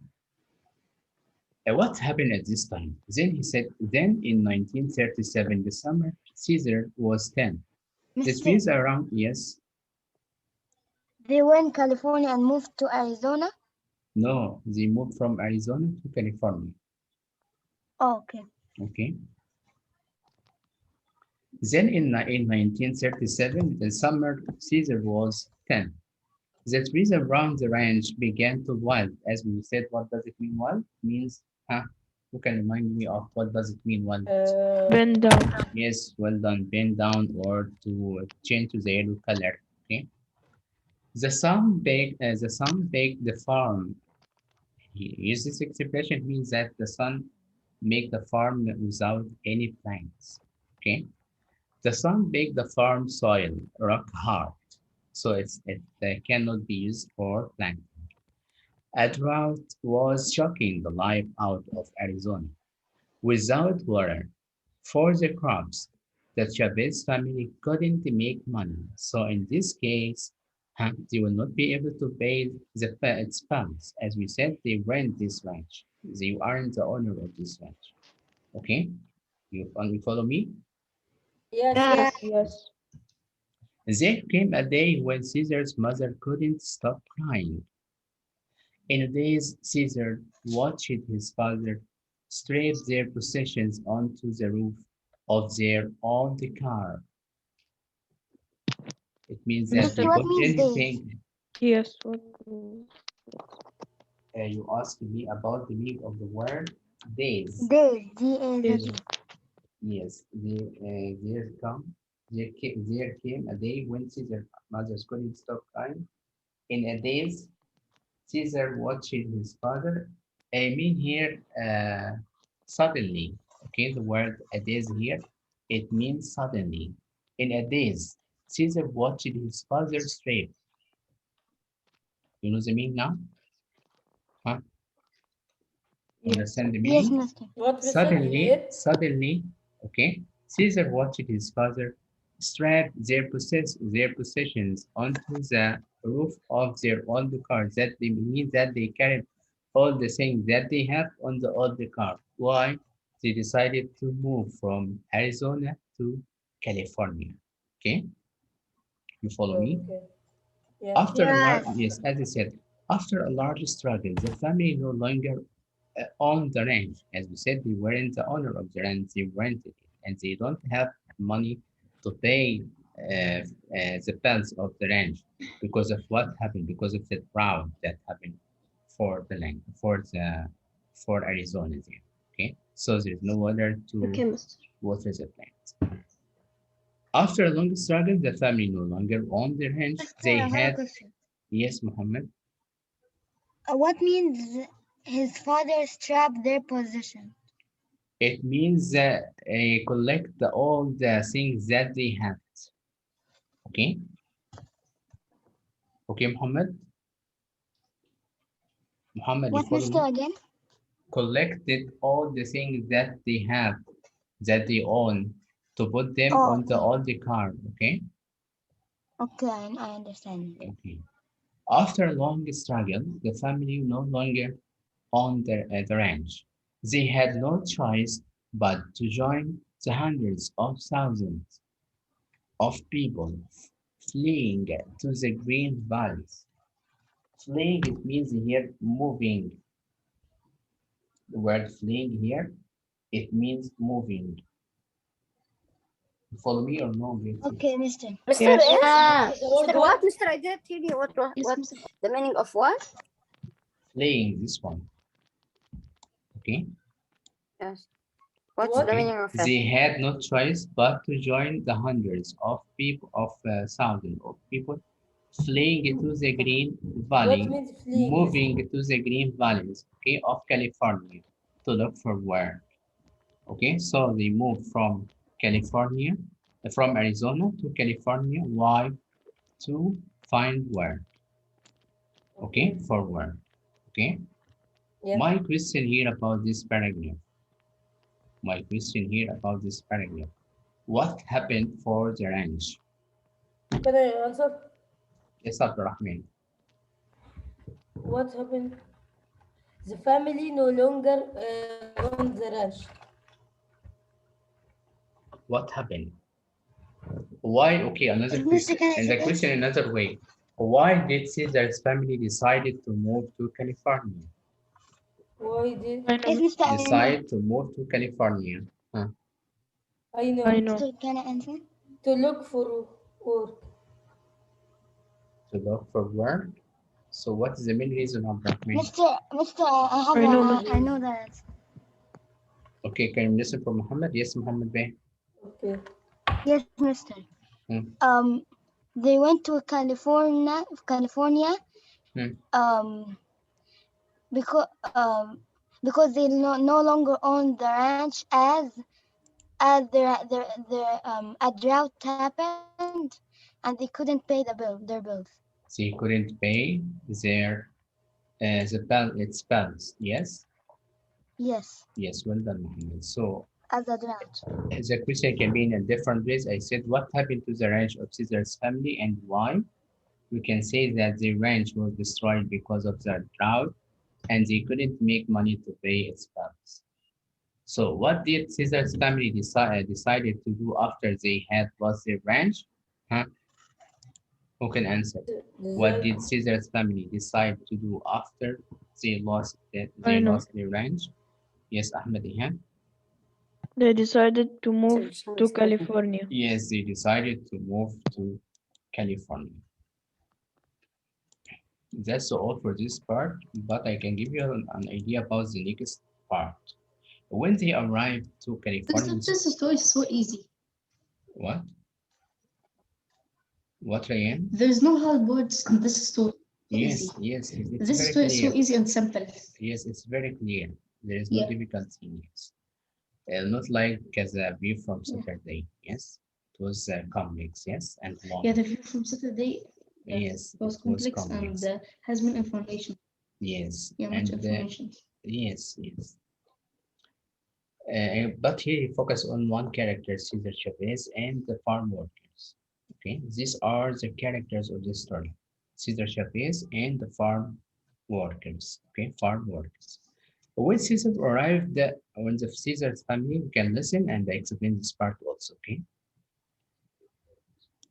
What happened at this time? Then he said, then in 1937, the summer, Caesar was 10. This means around, yes, They went California and moved to Arizona. no, they moved from Arizona to California. Oh, okay. Okay. Then in 1937, the summer, Caesar was 10. The trees around the ranch began to wilt. As we said, what does it mean wild? Means Who can remind me of what does it mean? One, Bend down. yes, well done. Bend down or to change to the yellow color. Okay. The sun baked the farm. He uses this expression means that the sun make the farm without any plants. Okay. The sun baked the farm soil rock hard, so it cannot be used for planting. A drought was shocking the life out of Arizona. Without water for the crops, the Chavez family couldn't make money. So in this case, they will not be able to pay its bills. As we said, they rent this ranch. They aren't the owner of this ranch. Okay? You follow me? Yes, Yes. yes. Yes. There came a day when Caesar's mother couldn't stop crying. In a days, Caesar watched his father strap their possessions onto the roof of their old car. It means that Mr. they What put means days? anything. Yes. You asked me about the meaning of the word days. Days. D-A-Z-E. Yes, yes. There came a day when Caesar's mother couldn't stop crying. In a days, Caesar watched his father. I mean here, suddenly. Okay, the word a days here, it means suddenly. In a days, Caesar watched his father straight. You know the meaning now? Huh? Understand the Yes, meaning? mister. What Mister Suddenly, Junaid? suddenly, okay, Caesar watched his father strap their possessions onto the roof of their old car. That they mean that they carried all the things that they have on the old car. Why? They decided to move from Arizona to California. Okay, you follow me? Okay. Yes. After a large, Yes. yes, as I said, after a large struggle, the family no longer owned the ranch. As we said, they weren't the owner of the ranch, they rented it, and they don't have money to pay the bills of the ranch because of what happened, because of the drought that happened for the land, for Arizona there. Okay, so there's no water to Okay, Mister. water the plants. After a long struggle, the family no longer owned the ranch. Mister, They I have a had, question. yes, Muhammad. What means his father strapped their position? It means that collect all the things that they have. Okay, okay, Muhammad. Muhammad, you What, follow mister, me? again? Collected all the things that they have, that they own, to put them Oh, on the okay. old car. Okay, Okay, I understand. okay. After a long struggle, the family no longer owned the ranch. They had no choice but to join the hundreds of thousands of people fleeing to the green valleys. Fleeing, it means here moving. The word fleeing here, it means moving. You follow me or no, Gracie? Okay, mister. Mr. Yes. Is? The Yes. word Mr. What? what? Mr. I didn't hear you. Yes, What Mister. the meaning of what? Fleeing, this one. Okay, Yes. What's the What? okay. meaning of it? They had no choice but to join the hundreds of people, of thousands of people fleeing to the green What valley, means fleeing? moving to the green valleys, okay, of California to look for work. Okay, so they moved from California, from Arizona to California. Why? To find work. Okay, Okay. for work. Okay. Yeah. My question here about this paragraph. My question here about this paragraph. What happened for the ranch? Can I answer? Yes, Abdul Rahman. What happened? The family no longer on the ranch. What happened? Why? Okay, another Mister, question. can I And say the this? question another way. Why did Caesar's family decided to move to California? Why did I know. Yes, mister, I know. Decide to move to California. Huh. I I know? know. Mister, can I answer? To look for work. To look for work. So what is the main reason, Abdul Rahman? Mister, I have I know, a, mister. I know that. Okay, can you listen for Muhammad? Yes, Muhammad Bey. Okay. Yes, mister. Hmm. They went to California, Hmm. because they no longer own the ranch as a drought happened, and they couldn't pay their bills. They couldn't pay their its balance. Yes, Yes, yes. Well done, Muhammad. So as a drought. the question can be in different ways. I said, what happened to the ranch of Caesar's family and why? We can say that the ranch was destroyed because of the drought and they couldn't make money to pay its bills. So, what did Caesar's family decided to do after they had lost their ranch? Huh? Who can answer? What did Caesar's family decide to do after they I know. lost their ranch? Yes, Ahmed Ihan. They decided to move to California. Yes, they decided to move to California. That's all for this part, but I can give you an idea about the next part. When they arrived to California, This story is so easy. what? What, Ryan? There's no hard words in this story. Yes, Easy. yes, it's This very story is so clear. easy and simple. Yes, it's very clear. There is no Yeah. difficulty in it. Not like as a view from Yeah. Saturday. Yes, it was complex. Yes, and long. Yeah, the view from Saturday Yes, was it was complex complex. and has many information. Yes, Yeah, much information. yes, yes. But here you focus on one character, Cesar Chavez, and the farm workers. Okay, these are the characters of the story: Cesar Chavez and the farm workers. Okay, farm workers. When Caesar arrived, when the Caesar's family, we can listen and explain this part also. Okay.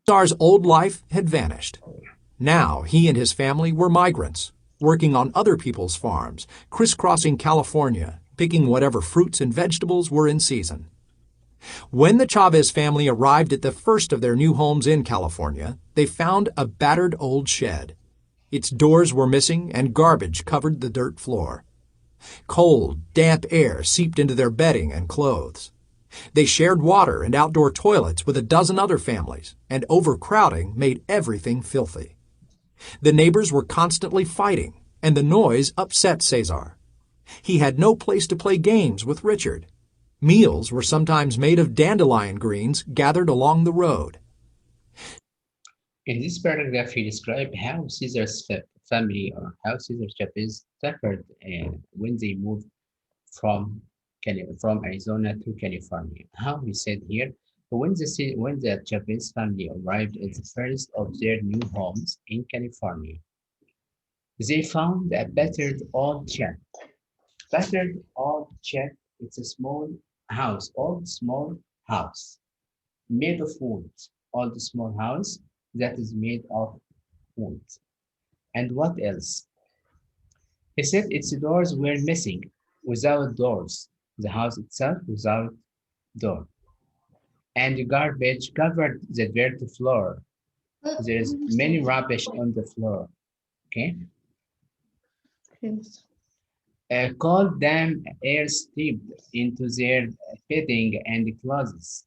Caesar's old life had vanished. Now he and his family were migrants, working on other people's farms, crisscrossing California, picking whatever fruits and vegetables were in season. When the Chavez family arrived at the first of their new homes in California, they found a battered old shed. Its doors were missing and garbage covered the dirt floor. Cold, damp air seeped into their bedding and clothes. They shared water and outdoor toilets with a dozen other families, and overcrowding made everything filthy. The neighbors were constantly fighting, and the noise upset Cesar. He had no place to play games with Richard. Meals were sometimes made of dandelion greens gathered along the road. In this paragraph, he described how Caesar's family or how Caesar Chavez suffered when they moved from from Arizona to California. How he said here, when the Chavez family arrived at the first of their new homes in California, they found a battered old shed. Battered old shed. It's a old small house made of wood. Old small house that is made of wood. And what else? He said its doors were missing, without doors. The house itself without door. And the garbage covered the dirty floor. There's many rubbish on the floor. Okay. Cold damp air seeped into their bedding and clothes.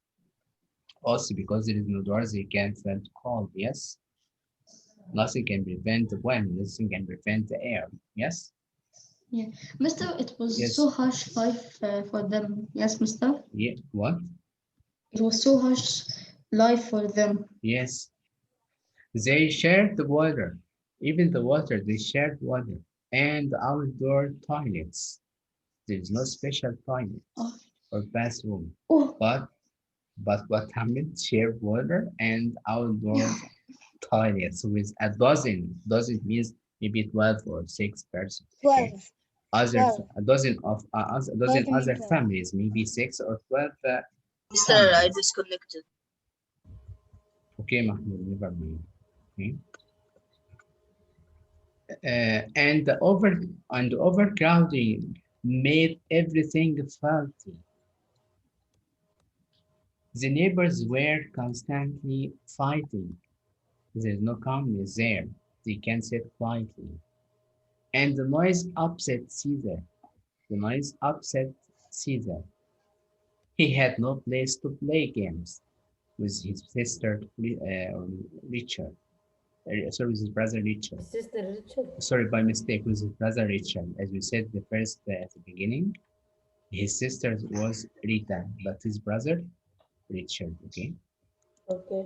Also, because there is no doors, they can feel cold. Yes. Nothing can prevent the wind. Nothing can prevent the air. Yes. Yeah, Mister, it was Yes. so harsh life for them. Yes, Mister. Yeah. What? It was so harsh life for them. Yes. They shared the water. Even the water, they shared water. And outdoor toilets. There is no special toilet or bathroom. Oh, But what happened? Share water and outdoor toilets with a dozen. Dozen means maybe 12 or 6 persons. Okay? 12. Others, 12. a dozen of a dozen 12 and other 12. families, maybe 6 or 12 Mister, I families. disconnected. Okay, Mahmoud, never mind. Okay. And overcrowding made everything filthy. The neighbors were constantly fighting. There's no calmness there. They can sit quietly. And the noise upset Caesar. The noise upset Caesar. He had no place to play games with his sister Richard. Sorry, with his brother Richard. Sister Richard. Sorry, by mistake, with his brother Richard. As we said the first at the beginning, his sister was Rita, but his brother Richard. Okay. Okay.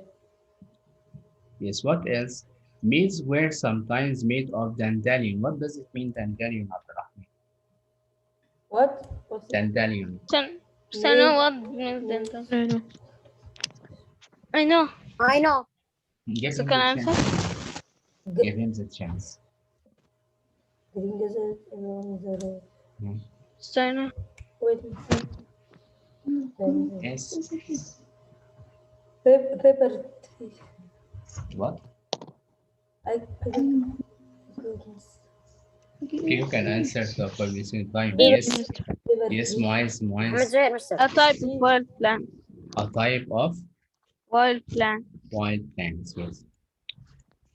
Yes. What else? Meals were sometimes made of dandelion. What does it mean, dandelion, Abdurrahman? What? What's it? Dandelion. Sana, what means dental? I know. I know. I know. Give So him can the I answer? chance. Give him the chance. Green desert along the road. Hmm. Sana. Wait a second. Yes. Paper tree. What? I couldn't guess. Okay, you can answer the permission time. Yes. Yes. Paper Yes, tree. Moise. A type of wild plant. A type of Wild plant. wild plants. Yes.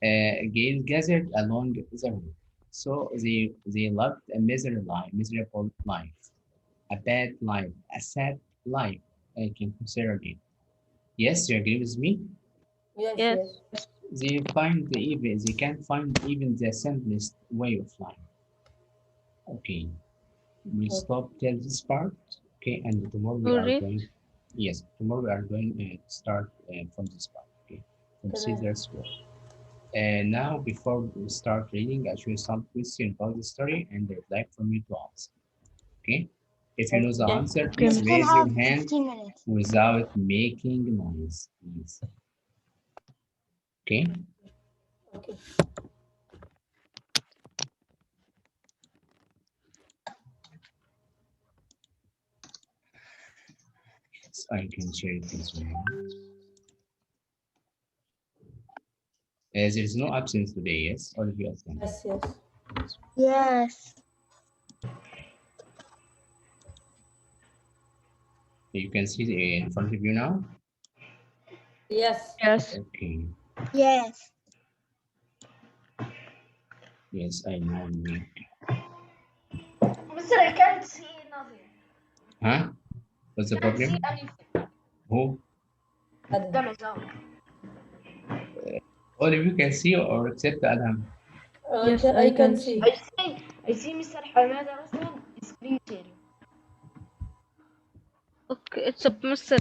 Again, gathered along the road. So they loved a miserable life, a bad life, a sad life. I can consider it. Yes, you agree with me? Yes, Yes. yes. They can find even the simplest way of life. Okay, we stop till this part. Okay, and tomorrow we are Alright. going. Yes, tomorrow we are going to start from this part. Okay, from Tonight. Caesar's war. And now, before we start reading, I show you some questions about the story, and I would like from you to answer. Okay, if you know the Okay. answer, Okay. please We still raise your have hand 15 minutes. without making noise, please. Okay. Okay. So I can share it as well. As there is no absence today, yes? All of you attend. Yes, yes. Yes. You can see in front of you now? Yes. Yes. Okay. Yes. Yes, I know. Mister, I can't see nothing. Huh? What's the I can't problem? see anything. Who? Adam. Damn it, out. All of you can see or except Adam? Yes, I can see. I see Mr. Hamada مثلا screen sharing. Okay, it's a Mr.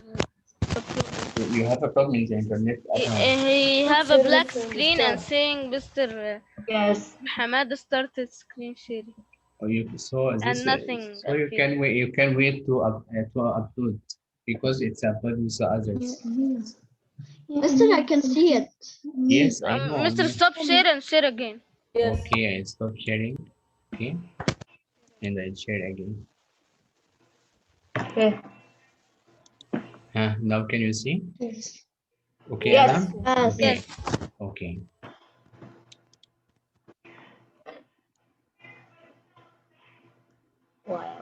You have a problem in the internet, Adam. He Not have a sure black which one screen to and start. saying Mr. Yes. Hamada started screen sharing Or you so this and nothing so you appeared. can wait to upload because it's upload with the others. Mister, I can see it. Yes, I know. Mr. Stop share and share again. Yes. Okay, I stop sharing. Okay, and I share again. Okay. Now can you see? Yes. Okay, Yes. Adam? Yes. Okay. Yes. Okay. Wow.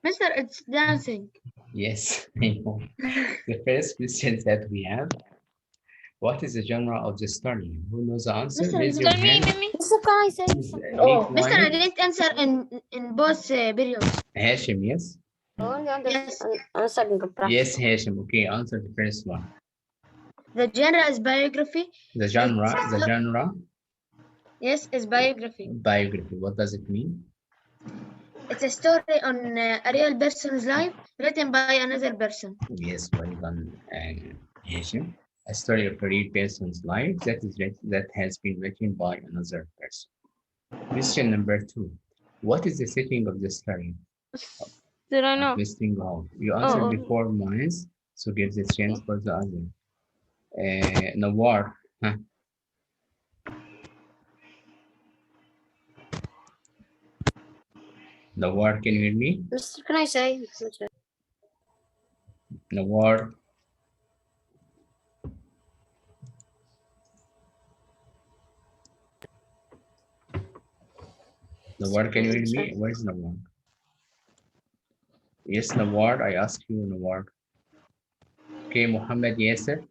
Mister, it's dancing. Yes, I know. The first question that we have, what is the genre of the story? Who knows the answer? Mr. Raise your Tell me, hand. me. Mr. Can I say Please, something? be Mister, I quiet. didn't answer in both periods. Hashim, yes? Only Yes. on the second practice. Yes, Hashim. Okay, answer the first one. The genre is biography. The genre, Yes, is biography. biography. What does it mean? It's a story on a real person's life written by another person. Yes, well done, Hashim. A story of a real person's life that has been written by another person. Question number 2. What is the setting of the story? Did I know? Visiting home. You answered Oh. before mine, so give the chance for the other. Nawar. Huh? Nawar, can you hear me? Mr. Can I say? Nawar. Nawar, can you hear me? Where's Nawar? Yes, Nawar, I ask you, Nawar. Okay, Muhammad Yasser.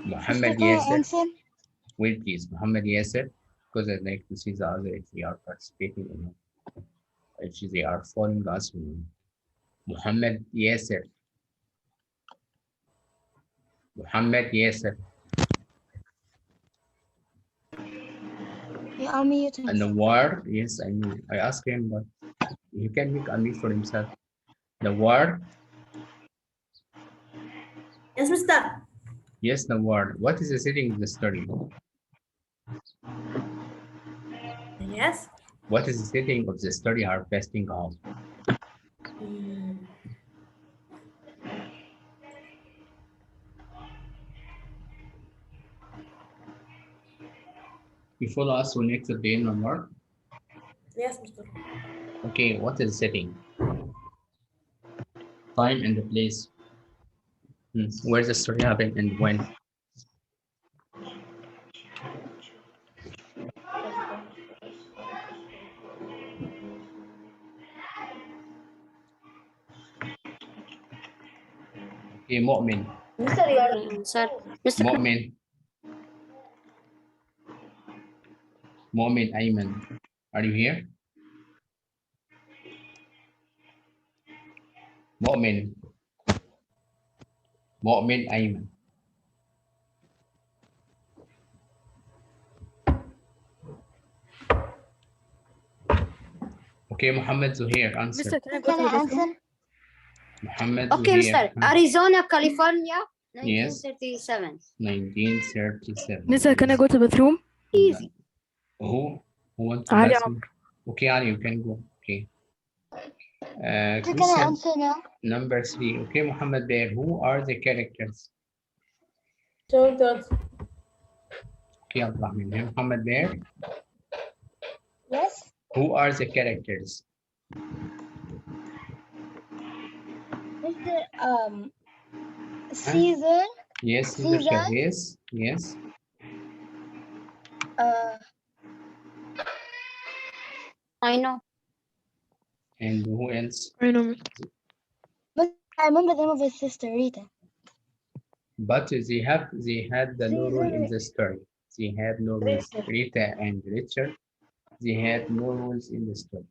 Muhammad Mr. Can I Yasser. answer? Wait, please, Muhammad Yasser, because I'd like to see the other if we are participating or not. I language. They are following us. Muhammad Yasser. Muhammad Yasser. You are muted. And the word, yes, I know. I asked him, but he can make unmute for himself. The word, Yes, Mister. yes, the word. What is the setting of the story? Yes. What is the setting of the story harvesting of? You follow us when next day no more? Yes, Mister. Okay, what is the setting? Time and the place. Where the story happened and when? Okay, Mu'min. Mister, you are Answer. Mr. Mu'min. Mu'min Ayman. Are you here? Mu'min. Mu'min Ayman. Okay, Muhammad Zuhair, answer. Mister, can I go Can to the I bathroom? answer? Muhammad Okay, Zuhair. Mr. Arizona, California, Yes. 1937. 1937. Mister, can I go to the bathroom? Easy. Who wants to Ali pass me? Amr. Okay, Ali, you can go. Okay. Can I Question answer now? number 3. Okay, Muhammad Bear, who are the characters? Don't answer. Okay, Abdurrahman. Muhammad Bear, Yes. who are the characters? Mr. Caesar. Yes, Caesar Caesar. Chavez. Yes. I know. And who else? I know, Mister. But I remember the name of his sister, Rita. But they had the no role in the story. They had no rules. Rita and Richard, they had no rules in the story.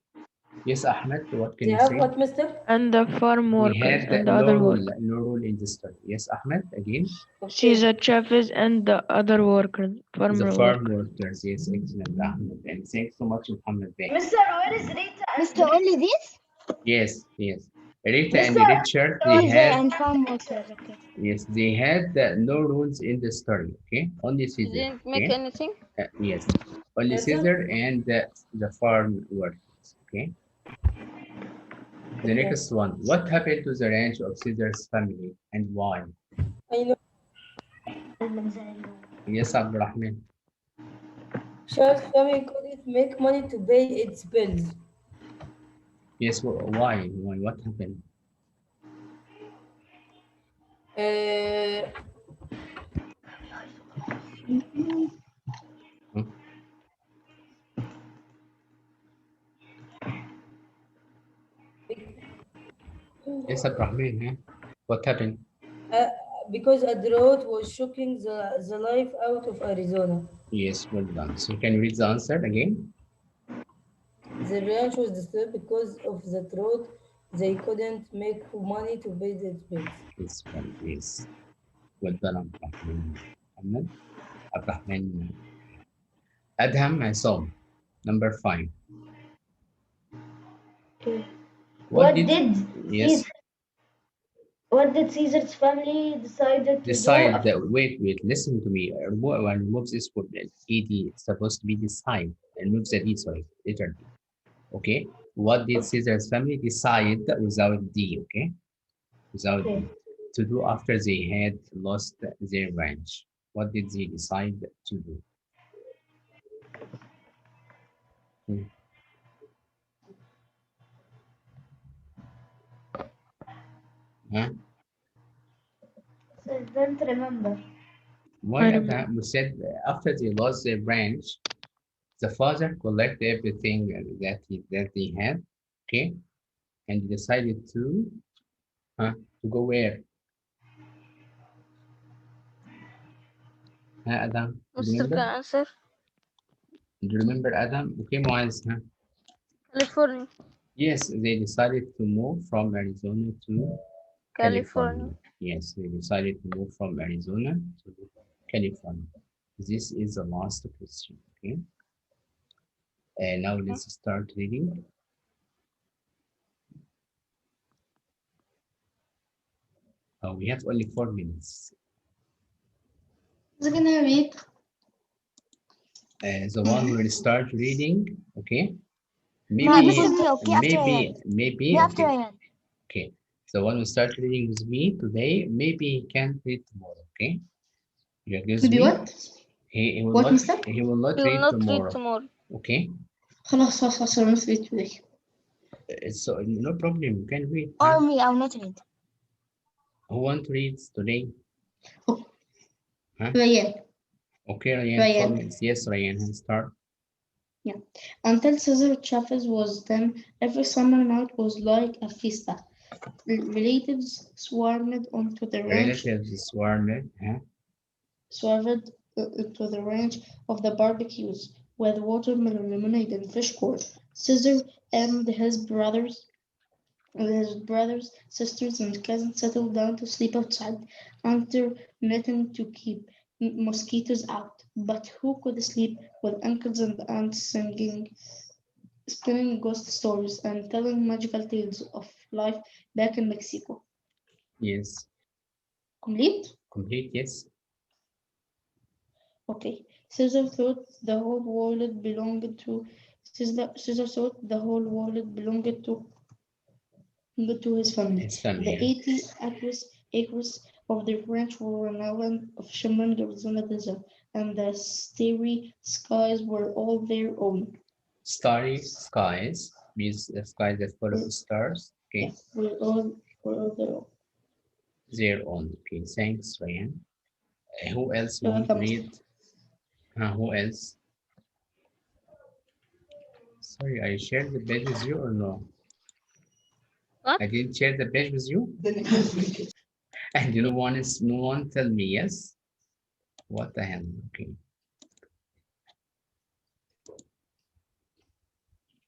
Yes, Ahmed, what can They you have say? what, Mister? And the farm They workers had and the no other rule, workers. no rule in the story. Yes, Ahmed, again. Caesar Chavez and the other workers, The farmer farm workers. workers. Yes, excellent, Ahmed. And thanks so much, Muhammad Bey. Mister, where is Rita and Mr. Only this? Yes, yes. Rita and Mister, Richard, they Caesar had, and farm workers. Okay. yes, they had no rules in the story. Okay, only You Caesar. didn't make Okay, anything? yes, only Answer. Caesar and the farm workers. Okay. The Okay. next one. What happened to the ranch of Caesar's family and why? I know. Yes, Abdurrahman. Charles' family couldn't make money to pay its bills. Yes, why? Why? What happened? Uh, Huh? Yes, Abdurrahman. Huh? What happened? uh, because a drought was shocking the life out of Arizona. Yes, well done. So can you read the answer again? The ranch was disturbed because of the drought. They couldn't make money to pay their bills. Yes, well, yes. Well done, Abdurrahman. Muhammad. Abdurrahman. Adham Asom. Number 5. Okay. What did yes What did Caesar's family decided to do decide after? that wait, listen to me. Remove this word ed. It's supposed to be decide and move the D, sorry, later D. Okay. What did Caesar's family decide without D, okay? Without D. To do after they had lost their ranch? What did they decide to do? Hmm. Huh? I don't remember. Why I at remember. that we said after they lost their ranch, the father collected everything that they had, okay, and decided to go where? Adam, do you Mr. remember? Can answer? Do you remember Adam? Okay, Muaz, California. Yes, they decided to move from Arizona to California. California. Yes, they decided to move from Arizona to California. This is the last question. Okay. And now let's start reading. We have only 4 minutes. Who's gonna read? The one who will start reading. Okay. No, Maybe, this is me. Okay, after Ryan. maybe. Me after Okay. Ryan. Okay. So one will start reading with me today. Maybe he can read tomorrow. Okay. You agree with Maybe me? what? He will What, not. mister? He will not He will read not read tomorrow. tomorrow. Okay. خلاص خلاص أنا not read today. So no problem. You can read. Or Huh? me, I will not read. Who want to read today? Oh. Huh? Ryan. Okay, Ryan. Ryan. 4 minutes. Yes, Ryan. Start. Yeah. Until Cesar Chavez was 10, every summer night was like a fiesta. Relatives swarmed onto the ranch. Relatives swarmed. Huh? Swerved into the range of the barbecues with watermelon lemonade and fish court. Caesar and his brothers, sisters, and cousins settled down to sleep outside under netting to keep mosquitoes out. But who could sleep with uncles and aunts spinning ghost stories and telling magical tales of life back in Mexico? Yes. Complete? Complete. Yes. Okay. Caesar thought the whole world belonged to Caesar thought the whole world belonged to his family. His family. The Yeah. 80 acres of the ranch were an island of shimmering Arizona desert, and the starry skies were all their own. Starry skies means the sky that's full of stars. Okay. Yeah, were all their own. Their own. Okay. Thanks, Ryan. Who else You're want to welcome. read? Who else? Sorry, I shared the page with you or no? What? I didn't share the page with you. And no one tell me yes. What the hell? Okay.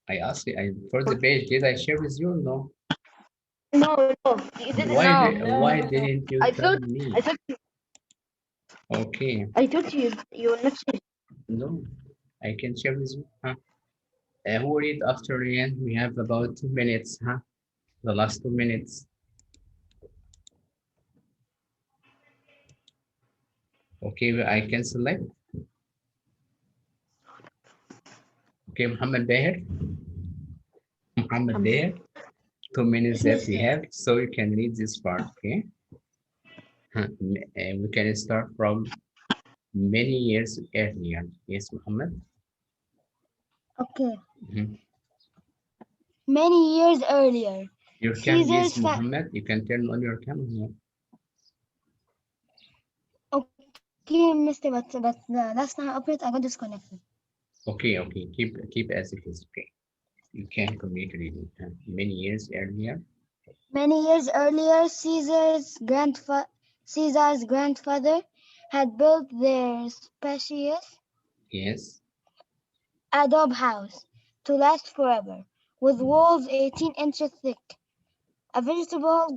I asked you, for the page, did I share with you or no? No, you didn't. Why didn't you I tell thought me? Okay. I thought you were not sure. No, I can share with you. Who read after Ryan? We have about 2 minutes, huh? The last 2 minutes. Okay, I can select. Okay, Muhammad Daher. Muhammad Daher. 2 minutes that we have, so you can read this part, okay? We can start from many years earlier. Yes, Muhammad? Okay. Mhm. Many years earlier, Your cam Caesar's is Muhammad. You can turn on your camera. Okay, Mister, but the last time I opened, I got disconnected. Okay, keep as it is. Okay, you can complete reading. Many years earlier. Many years earlier, Caesar's grandfather had built their spacious Yes. adobe house to last forever, with walls 18 inches thick, a vegetable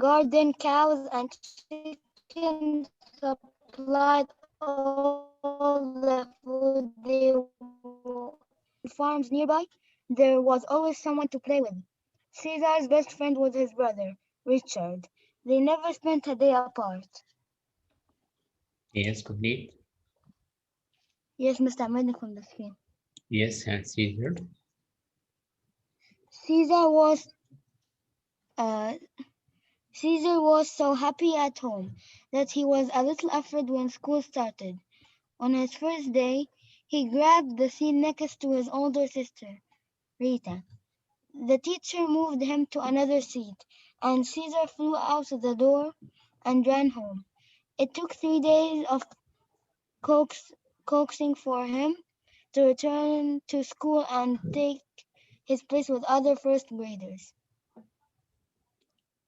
garden, cows and chickens supplied all the food they wanted. On farms nearby, there was always someone to play with. Caesar's best friend was his brother, Richard. They never spent a day apart. Yes, complete. Yes, Mr. I'm reading from the screen. Yes, Caesar. Caesar was uh, Caesar was so happy at home that he was a little afraid when school started. On his first day, he grabbed the seat next to his older sister, Rita. The teacher moved him to another seat, and Caesar flew out the door and ran home. It took 3 days of coaxing for him to return to school and take his place with other first graders.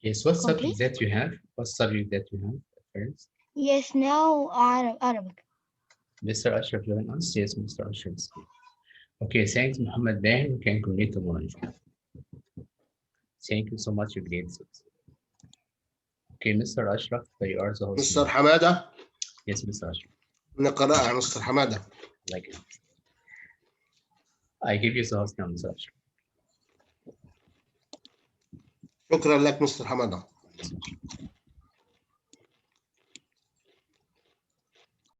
Yes, what subject Complete? that you have? What subject that you have, friends? Yes, now Arabic. Mr. Ashraf join us. Yes, Mr. Ashraf is here. Okay, thanks, Muhammad. Then you can complete tomorrow. Thank you so much, you great. Okay, Mr. Ashraf, you are the host. مستر حمادة Yes, Mr. Ashraf. نقرأها مستر حمادة. Like it. I give you the host now, Mr. Ashraf. شكرا لك مستر حمادة.